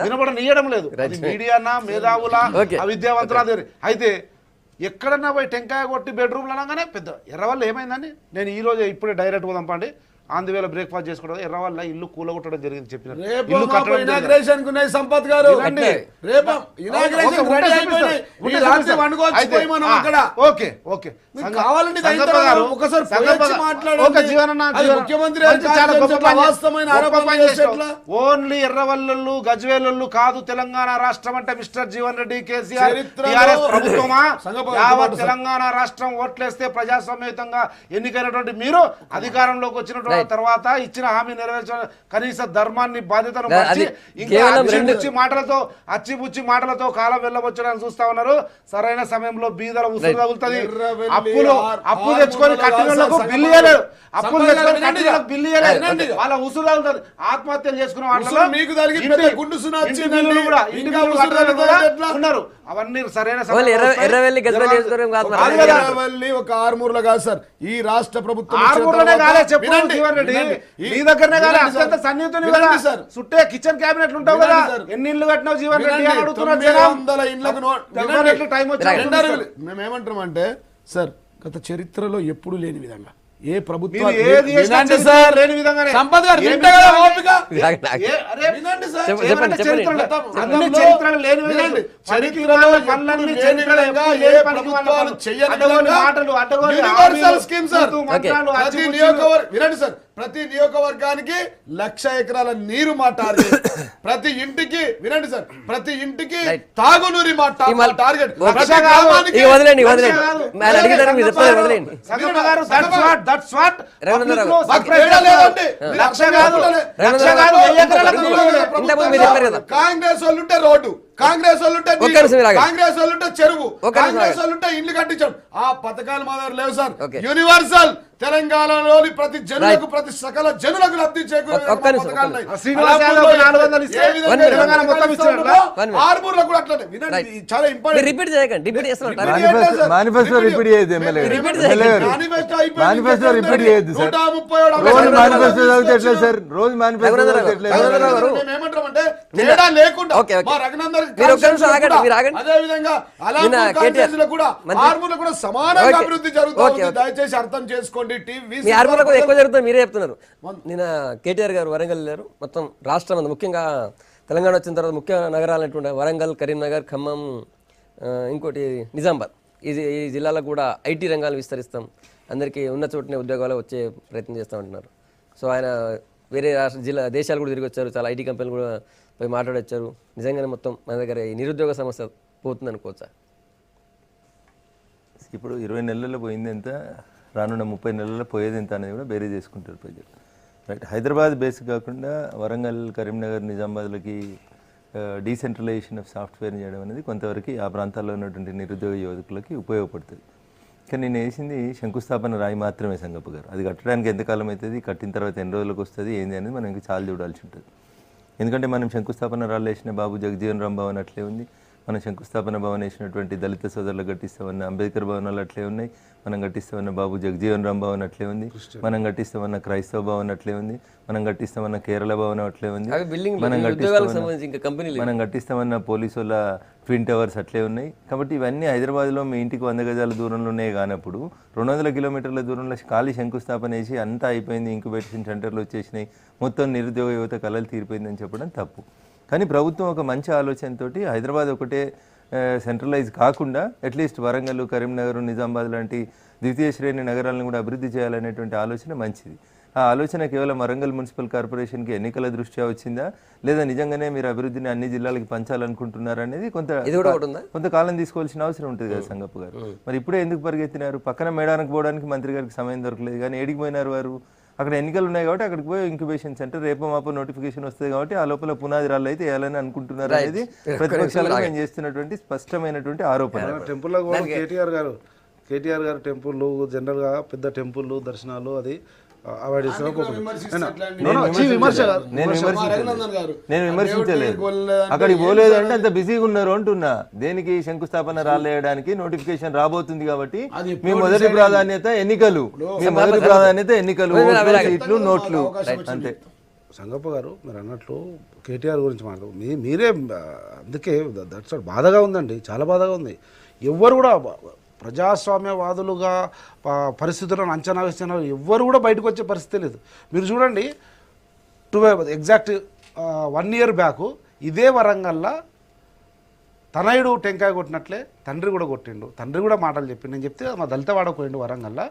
వినబడనీయడం లేదు. మీడియానా మేధావుల విద్యావంతుల అయితే ఎక్కడన్నా పోయి టెంకాయ కొట్టి బెడ్రూమ్లు అనగానే పెద్ద ఎర్రవల్ల ఏమైందని నేను ఈ రోజు ఇప్పుడే డైరెక్ట్ పోదాం పండి ఆంధ్రవేళ బ్రేక్ఫాస్ట్ చేసుకోవడం ఎర్రవల్ల ఇల్లు కూలగొట్టడం జరిగింది చెప్పిన సంపత్ గారు ఓన్లీ ఎర్రవల్లు గజ్వేలు కాదు తెలంగాణ రాష్ట్రం అంటే మిస్టర్ జీవన్ రెడ్డి కేసీఆర్ ప్రభుత్వమా? యావత్ తెలంగాణ రాష్ట్రం ఓట్లేస్తే ప్రజాస్వామ్యయుతంగా ఎన్నికైనటువంటి మీరు అధికారంలోకి వచ్చినటువంటి తర్వాత ఇచ్చిన హామీ నెరవేర్చడం కనీస ధర్మాన్ని బాధ్యతను అది మర్చి ఇంకా కేవలం అచ్చిపుచ్చి మాటలతో కాలం వెళ్ళవచ్చడానికి చూస్తా ఉన్నారు. సరైన సమయంలో బీదల ఉసురు తగులుతుంది. ఎర్రవెల్లి అప్పు తెచ్చుకొని కట్టినోళ్లకు బిల్లు ఇవ్వలేదు, అప్పులు తెచ్చుకొని కట్టినోళ్లకు బిల్లు ఇవ్వలేదు, వాళ్ళ ఉసురు తగులుతుంది. ఆత్మహత్యలు చేసుకున్న వాళ్ళలో మీకు తగిలి పెద్ద గుండు సున్నా వచ్చిందండి. ఉన్నారు. అవన్నీ సరైన ఎర్రవెల్లి గజ్వేల్ నియోజకవర్గం కాదు మరి. ఎర్రవెల్లి ఒక ఆర్మూర్లో కాదు సార్, ఈ రాష్ట్ర ప్రభుత్వం ఆర్మూర్లోనే కాలే చెప్పు వినండి, జీవన్ రెడ్డి. వినండి. నీ దగ్గరనే కాలే, వినండి అత్యంత సార్. సన్నిహితుని వినండి కదా. సార్. చుట్టే కిచెన్ క్యాబినెట్లు ఉంటావు కదా, వినండి సార్. ఎన్ని ఇల్లు కట్టినావు జీవన్ రెడ్డి అని అడుగుతున్నారు 900 ఇండ్లకు జనం. టైం వచ్చి మేము ఏమంటామంటే సార్, గత చరిత్రలో ఎప్పుడు లేని విధంగా ఏ ప్రభుత్వం మీరు ఏది చేసినా వినండి చరిత్రలో సార్, లేని విధంగానే. సంపత్ గారు ఏమి వింటే కదా ఓపిక. అరే వినండి సార్, చెప్పండి, చెప్పండి. అన్ని చరిత్రలో లేని వినండి. చరిత్రలో పనులన్నీ చరిత్రలో ఎప్పుడు లేని పనికి వాళ్ళ పనులు. అడ్డగోలు మాటలు, అడ్డగోలు యూనివర్సల్ హామీలు, స్కీమ్ సార్. ముద్దు మంత్రాలు, ప్రతి అచ్చిపుచ్చులు. నియోజకవర్గం వినండి సార్, ప్రతి నియోజకవర్గానికి 1,00,000 ఎకరాల నీరు మా టార్గెట్. ప్రతి ఇంటికి వినండి సార్, ప్రతి ఇంటికి తాగునీరు మా టార్గెట్. ప్రతి గ్రామానికి ఇక వదిలేండి, వదిలేండి. కాదు. ఆయన అడిగితే మీరు చెప్తారు, వదిలేండి. సంగప్ప గారు, that's what రేవంత్ public రావు. లో మాకు surprise తేడా లేదండి. చేస్తారు. లక్ష కాదు, రేవంత్ లక్ష కాదు, రావు. 1000 ఎకరాలకు ఇంతకుముందు మీరు చెప్పారు కదా. కాంగ్రెస్ వాళ్ళు ఉంటే రోడ్డు, కాంగ్రెస్ వాళ్ళు ఉంటే ఒక్క నీళ్లు, నిమిషం ఆగండి. కాంగ్రెస్ వాళ్ళు ఉంటే చెరువు, ఒక్క నిమిషం కాంగ్రెస్ ఆగండి. వాళ్ళు ఉంటే ఇల్లు కట్టించాడు. ఆ పథకాలు మా దగ్గర లేవు సార్. ఓకే. యూనివర్సల్ తెలంగాణలోని ప్రతి జనులకు, ప్రతి సకల జనులకు లబ్ధి చేకూరే ఒక్క నిమిషం, పథకాలు ఉన్నాయి. శ్రీనివాస్ యాదవ్ 400 ఇస్తే ఏ విధంగా తెలంగాణ మొత్తం ఇచ్చినట్లా? ఆర్మూర్లో కూడా అట్లనే. వినండి, ఇది చాలా మీరు ఇంపార్టెంట్. రిపీట్ చేయకండి, రిపీట్ చేస్తున్నారు. మేనిఫెస్టో రిపీట్ చేయొద్దు ఎమ్మెల్యే గారు. రిపీట్ ఎమ్మెల్యే గారు మేనిఫెస్టో రిపీట్ చేయొద్దు సార్. రోజు మేనిఫెస్టో చదివితే ఎట్లా సార్? రోజు మేనిఫెస్టో చదివితే ఎట్లా సార్? రఘునందన్ గారు. ఏమంటామంటే తేడా లేకుండా ఓకే, ఓకే. మా రఘునందన్ మీరు ఒక్క నిమిషం ఆగండి, మీరు ఆగండి. అదే విధంగా నిన్న కాన్స్టిట్యూన్సీలో కూడా మంత్రి- ఆర్మూర్లో కూడా సమానంగా ఓకే. అభివృద్ధి జరుగుతూ ఓకే, ఉంది. ఓకే. దయచేసి అర్థం చేసుకోండి. టీవీ మీ ఆర్మూర్లో కూడా ఎక్కువ జరుగుతుంది, మీరే చెప్తున్నారు. నిన్న కేటీఆర్ గారు వరంగల్ వెళ్ళారు. మొత్తం రాష్ట్రం అంతా, ముఖ్యంగా తెలంగాణ వచ్చిన తర్వాత ముఖ్య నగరాలు అనేటువంటి వరంగల్, కరీంనగర్, ఖమ్మం, ఇంకోటి నిజామాబాద్, ఈ జిల్లాలకు కూడా ఐటీ రంగాలు విస్తరిస్తాం, అందరికీ ఉన్న చోటనే ఉద్యోగాలు వచ్చే ప్రయత్నం చేస్తాం అంటున్నారు. సో ఆయన వేరే దేశాలు కూడా తిరిగి వచ్చారు, చాలా ఐటీ కంపెనీలు కూడా పోయి మాట్లాడొచ్చారు. నిజంగానే మొత్తం మన దగ్గర ఈ నిరుద్యోగ సమస్య పోతుంది అనుకోవచ్చా? ఇప్పుడు 20 నెలల్లో పోయింది ఎంత, రానున్న 30 నెలల్లో పోయేది ఎంత అనేది కూడా బేరీ చేసుకుంటారు ప్రజలు. రైట్. హైదరాబాద్ బేస్ కాకుండా వరంగల్, కరీంనగర్, నిజామాబాద్లకి డీసెంట్రలైజేషన్ ఆఫ్ సాఫ్ట్వేర్ చేయడం అనేది కొంతవరకు ఆ ప్రాంతాల్లో ఉన్నటువంటి నిరుద్యోగ యువకులకి ఉపయోగపడుతుంది. కానీ నేను వేసింది శంకుస్థాపన రాయి మాత్రమే సంగప్ప గారు. అది కట్టడానికి ఎంతకాలం అవుతుంది, కట్టిన తర్వాత ఎన్ని రోజులకు వస్తుంది, ఏంది అనేది మనం ఇంకా చాలా చూడాల్సి ఉంటుంది. ఎందుకంటే మనం శంకుస్థాపన రాళ్ళు వేసిన బాబు జగజీవన్ రామ్ భవన్ అట్లే ఉంది, మనం శంకుస్థాపన భవన్ వేసినటువంటి దళిత సోదరులు కట్టిస్తామన్న అంబేద్కర్ భవనాలు అట్లే ఉన్నాయి, మనం కట్టిస్తామన్న బాబు జగజీవన్ రామ్ భవన్ అట్లే ఉంది, మనం కట్టిస్తామన్న క్రైస్తవ భవన్ అట్లే ఉంది, మనం కట్టిస్తామన్న కేరళ భవనం అట్లే ఉంది, మనం కట్టిస్తామన్న పోలీసు వాళ్ళ ట్విన్ టవర్స్ అట్లే ఉన్నాయి. కాబట్టి ఇవన్నీ హైదరాబాద్లో మీ ఇంటికి 100 గజాల దూరంలోనే కానప్పుడు 200 కిలోమీటర్ల దూరంలో ఖాళీ శంకుస్థాపన వేసి అంతా అయిపోయింది, ఇంక్యుబేషన్ సెంటర్లు వచ్చేసినాయి, మొత్తం నిరుద్యోగ యువత కళలు తీరిపోయిందని చెప్పడం తప్పు. కానీ ప్రభుత్వం ఒక మంచి ఆలోచనతోటి హైదరాబాద్ ఒకటే సెంట్రలైజ్ కాకుండా అట్లీస్ట్ వరంగల్, కరీంనగర్, నిజామాబాద్ లాంటి ద్వితీయ శ్రేణి నగరాలను కూడా అభివృద్ధి చేయాలనేటువంటి ఆలోచన మంచిది. ఆ ఆలోచన కేవలం వరంగల్ మున్సిపల్ కార్పొరేషన్కి ఎన్నికల దృష్ట్యా వచ్చిందా, లేదా నిజంగానే మీరు అభివృద్ధిని అన్ని జిల్లాలకి పంచాలనుకుంటున్నారా అనేది కొంతకాలం తీసుకోవాల్సిన అవసరం ఉంటుంది కదా సంగప్ప గారు. మరి ఇప్పుడే ఎందుకు పరిగెత్తినారు? పక్కన మేడానికి పోవడానికి మంత్రి గారికి సమయం దొరకలేదు, కానీ ఏడికి పోయినారు వారు? అక్కడ ఎన్నికలు ఉన్నాయి కాబట్టి అక్కడికి పోయి ఇంక్యుబేషన్ సెంటర్ రేపు మాపో నోటిఫికేషన్ వస్తుంది కాబట్టి ఆ లోపల పునాది రాళ్ళు అయితే వేయాలని అనుకుంటున్నారు అనేది ప్రతిపక్షాలు మేము చేస్తున్నటువంటి స్పష్టమైనటువంటి ఆరోపణ. టెంపుల్లో కూడా కేటీఆర్ గారు టెంపుల్ జనరల్గా పెద్ద టెంపుల్ దర్శనాలు అది అవాయిడ్ నేను విమర్శించలేదు, అక్కడికి పోలేదు అంటే అంత బిజీగా ఉన్నారు అంటున్నా. దేనికి? శంకుస్థాపన రాలేయడానికి నోటిఫికేషన్ రాబోతుంది కాబట్టి మీ మొదటి ప్రాధాన్యత ఎన్నికలు, సీట్లు, నోట్లు అంతే. సంగప్ప గారు మీరు అన్నట్లు కేటీఆర్ గురించి మాట్లాడు, మీరే అందుకే దట్స్ బాధగా ఉందండి, చాలా బాధగా ఉంది. ఎవ్వరు కూడా ప్రజాస్వామ్యవాదులుగా పరిస్థితులను అంచనా వేస్తున్న ఎవ్వరు కూడా బయటకు వచ్చే పరిస్థితి లేదు. మీరు చూడండి, ఎగ్జాక్ట్ 1 year బ్యాక్ ఇదే వరంగల్లా తనయుడు టెంకాయ కొట్టినట్లే తండ్రి కూడా కొట్టిండు, తండ్రి కూడా మాటలు చెప్పిండు. నేను చెప్తే మా దళితవాడకు పోయిండు వరంగల్లా.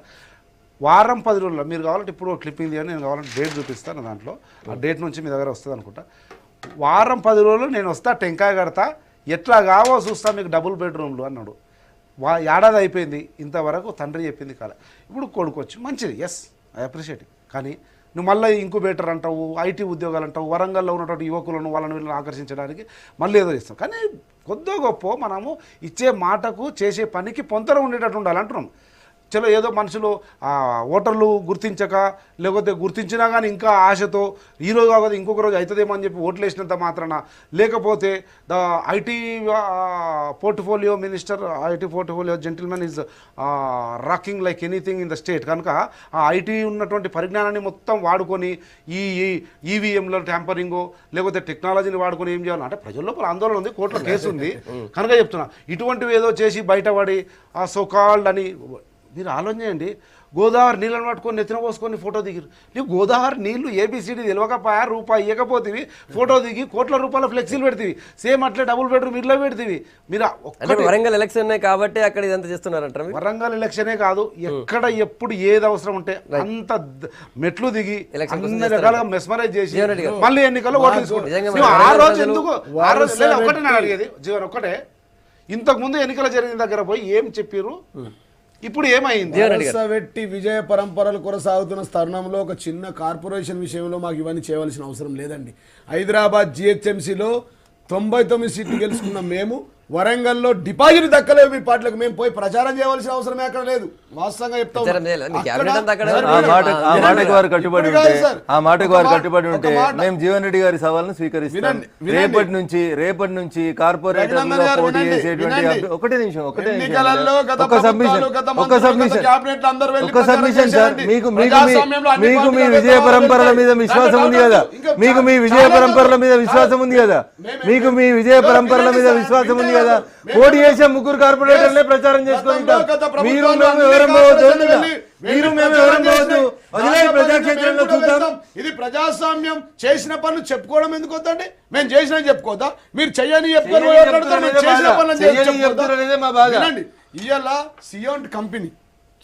వారం 10 రోజుల్లో మీరు కావాలంటే ఇప్పుడు క్లిప్పింగ్ తీయండి, నేను కావాలంటే డేట్ చూపిస్తాను, దాంట్లో ఆ డేట్ నుంచి మీ దగ్గర వస్తుంది అనుకుంటా. వారం 10 రోజులు నేను వస్తా, టెంకాయ కడతా, ఎట్లా కావో చూస్తా, మీకు డబుల్ బెడ్రూమ్లు అన్నాడు. ఏడాది అయిపోయింది, ఇంతవరకు తండ్రి చెప్పింది కాలే. ఇప్పుడు కొడుకు వచ్చి మంచిది, ఎస్ ఐ అప్రిషియేట్. కానీ నువ్వు మళ్ళీ ఇంకుబేటర్ అంటావు, ఐటీ ఉద్యోగాలు అంటావు, వరంగల్లో ఉన్నటువంటి యువకులను వాళ్ళని వీళ్ళని ఆకర్షించడానికి మళ్ళీ ఏదో చేస్తాం. కానీ కొద్ది గొప్ప మనము ఇచ్చే మాటకు చేసే పనికి పొంతన ఉండేటట్టు ఉండాలి అంటున్నాం. చలో ఏదో మనుషులు ఓటర్లు గుర్తించక, లేకపోతే గుర్తించినా కానీ ఇంకా ఆశతో ఈరోజు కాకపోతే ఇంకొక రోజు అవుతుందేమో అని చెప్పి ఓట్లు వేసినంత మాత్రాన, లేకపోతే the IT portfolio minister, IT portfolio gentleman is rocking like anything in the state. కనుక ఆ ఐటీ ఉన్నటువంటి పరిజ్ఞానాన్ని మొత్తం వాడుకొని ఈ ఈవీఎంలో ట్యాంపరింగో లేకపోతే టెక్నాలజీని వాడుకొని ఏం చేయాలి అంటే ప్రజల లోపల ఆందోళన ఉంది, కోర్టులో కేసు ఉంది. కనుక చెప్తున్నా, ఇటువంటివి ఏదో చేసి బయటపడి ఆ సోకాల్డ్ అని మీరు ఆలోచన చేయండి. గోదావరి నీళ్ళని పట్టుకొని నెత్తిన పోసుకొని ఫోటో దిగిరు. నీవు గోదావరి నీళ్లు ఏబిసిడి తెలియకపోయా, రూపాయి ఇవ్వకపోతేవి, ఫోటో దిగి కోట్ల రూపాయల ఫ్లెక్సీలు పెడతీవి, సేమ్ అట్లే డబుల్ బెడ్రూమ్ ఇళ్ళో పెడతీవి. మీరు వరంగల్ ఎలక్షన్ కాబట్టి అక్కడ ఇదంతా చేస్తున్నారంటారు. వరంగల్ ఎలక్షనే కాదు, ఎక్కడ ఎప్పుడు ఏది అవసరం ఉంటే అంత మెట్లు దిగి అన్ని రకాలుగా మెస్మరైజ్ చేసి మళ్ళీ ఎన్నికల్లో ఓట్లు తీసుకుంటారు. ఆ రోజు ఎందుకు ఆ రోజు ఒకటే నేను అడిగేది జీవన్ ఒక్కటే, ఇంతకుముందు ఎన్నికలు జరిగిన దగ్గర పోయి ఏం చెప్పారు, ఇప్పుడు ఏమైంది? వెట్టి విజయ పరంపరలు కొనసాగుతున్న తరుణంలో ఒక చిన్న కార్పొరేషన్ విషయంలో మాకు ఇవన్నీ చేయవలసిన అవసరం లేదండి. హైదరాబాద్ జిహెచ్ఎంసీలో 99 సీట్లు గెలుచుకున్న మేము వరంగల్లో డిపాజిట్ దక్కలేవు మీ పార్టీలకు, మేము పోయి ప్రచారం చేయవలసిన అవసరమే అక్కడ లేదు. వాస్తవంగా చెప్తాం. ఆ మాటకు వారు కట్టుబడి ఉంటే మేము జీవన్ రెడ్డి గారి సవాల్ను స్వీకరిస్తాం. రేపటి నుంచి కార్పొరేటర్లో పోటీ చేసేటువంటి ఒకటే నిమిషం సార్, మీకు మీ విజయ పరంపరల మీద విశ్వాసం ఉంది కదా, మీకు మీ విజయ పరంపరల మీద విశ్వాసం ఉంది కదా, మీకు మీ విజయ పరంపరల మీద విశ్వాసం ఉంది కదా. పోటీ చేసే ముగ్గురు కార్పొరేటర్లే ప్రచారం చేసుకుంటాం. ఇది ప్రజాస్వామ్యం. చేసిన పనులు చెప్పుకోవడం ఎందుకు వద్దండి? మేము చేసినా చెప్పుకోవద్దా? మీరు చెయ్యని చెప్పుకోండి. ఇవాళ సియోన్ కంపెనీ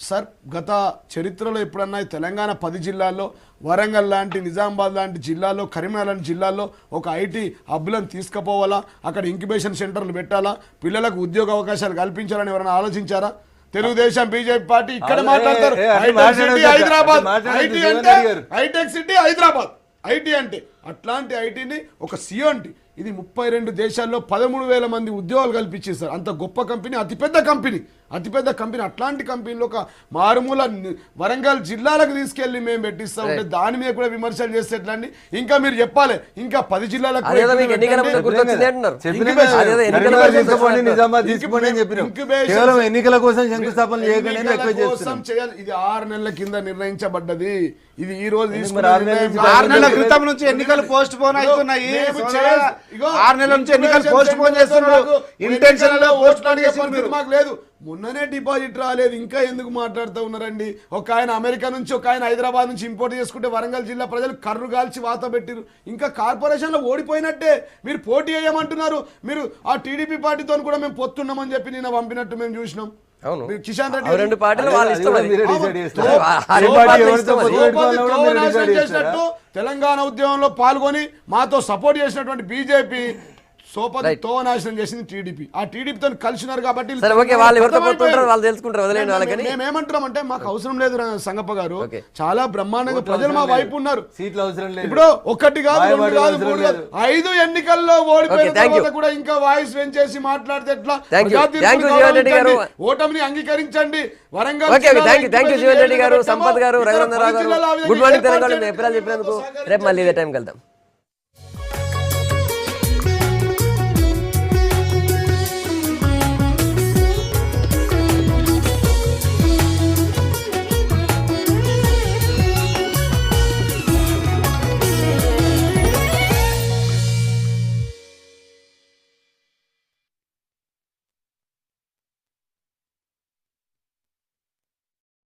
సార్, గత చరిత్రలో ఎప్పుడన్నా తెలంగాణ 10 జిల్లాల్లో, వరంగల్ లాంటి, నిజామాబాద్ లాంటి జిల్లాల్లో, కరీంనగర్ లాంటి జిల్లాల్లో ఒక ఐటీ హబ్లను తీసుకుపోవాలా, అక్కడ ఇంక్యుబేషన్ సెంటర్లు పెట్టాలా, పిల్లలకు ఉద్యోగ అవకాశాలు కల్పించాలని ఎవరైనా ఆలోచించారా? తెలుగుదేశం బీజేపీ పార్టీ ఇక్కడ మాట్లాడతారు హైదరాబాద్, ఐటీ అంటే హైటెక్ సిటీ హైదరాబాద్, ఐటీ అంటే అట్లాంటి ఐటీని ఒక సియోంటి, ఇది 32 దేశాల్లో 13,000 మంది ఉద్యోగాలు కల్పించేస్తారు. అంత గొప్ప కంపెనీ, అతిపెద్ద కంపెనీ. అట్లాంటి కంపెనీలో ఒక మారుమూల వరంగల్ జిల్లాలకు తీసుకెళ్లి మేము పెట్టిస్తా ఉంటే దాని మీద కూడా విమర్శలు చేస్తే ఎట్లా అండి? ఇంకా మీరు చెప్పాలి, ఇంకా 10 జిల్లాలకు ఎన్నికల కోసం శంకుస్థాపన చేయాలి. ఇది 6 నెలల కింద నిర్ణయించబడ్డది. ఇది ఈ రోజు 6 నెలల క్రితం నుంచి ఎన్నికలు పోస్ట్ పోన్ అవుతున్నాయి. 6 నెలల నుంచి ఎన్నికలు పోస్ట్ పోన్ చేస్తున్నారు. ఇంటెన్షన్ మాకు లేదు. మొన్ననే డిపాజిట్ రాలేదు, ఇంకా ఎందుకు మాట్లాడుతూ ఉన్నారండి? ఒక ఆయన అమెరికా నుంచి, ఒక ఆయన హైదరాబాద్ నుంచి ఇంపోర్ట్ చేసుకుంటే వరంగల్ జిల్లా ప్రజలు కర్రు కాల్చి వాత పెట్టిరు. ఇంకా కార్పొరేషన్లో ఓడిపోయినట్టే మీరు పోటీ చేయమంటున్నారు. మీరు ఆ టీడీపీ పార్టీతో కూడా మేము పొత్తున్నామని చెప్పి నిన్న పంపినట్టు మేము చూసినాం. కిషన్ రెడ్డి చేసినట్టు తెలంగాణ ఉద్యమంలో పాల్గొని మాతో సపోర్ట్ చేసినటువంటి బీజేపీ సోపతితో నాశనం చేసింది టీడీపీ. ఆ టీడీపీతో కలిసినారు కాబట్టి మేమేమంటున్నామంటే మాకు అవసరం లేదు సంగప్ప గారు, చాలా బ్రహ్మాండంగా ప్రజలు మా వైపు ఉన్నారు. ఇప్పుడు 1 కాదు 2 కాదు 3 కాదు 5 ఎన్నికల్లో ఓడిపోయిన తర్వాత కూడా ఇంకా వాయిస్ పెంచేసి మాట్లాడితే ఎట్లా? ఓటమిని అంగీకరించండి. వరంగల్ జీవన్ రెడ్డి గారు, సంపత్ గారు, రఘునందన్ రావు గారు, గుడ్ మార్నింగ్ తెలంగాణ. చెప్పినందుకు రేపు మళ్ళీ ఇదే టైంకి వెళ్దాం.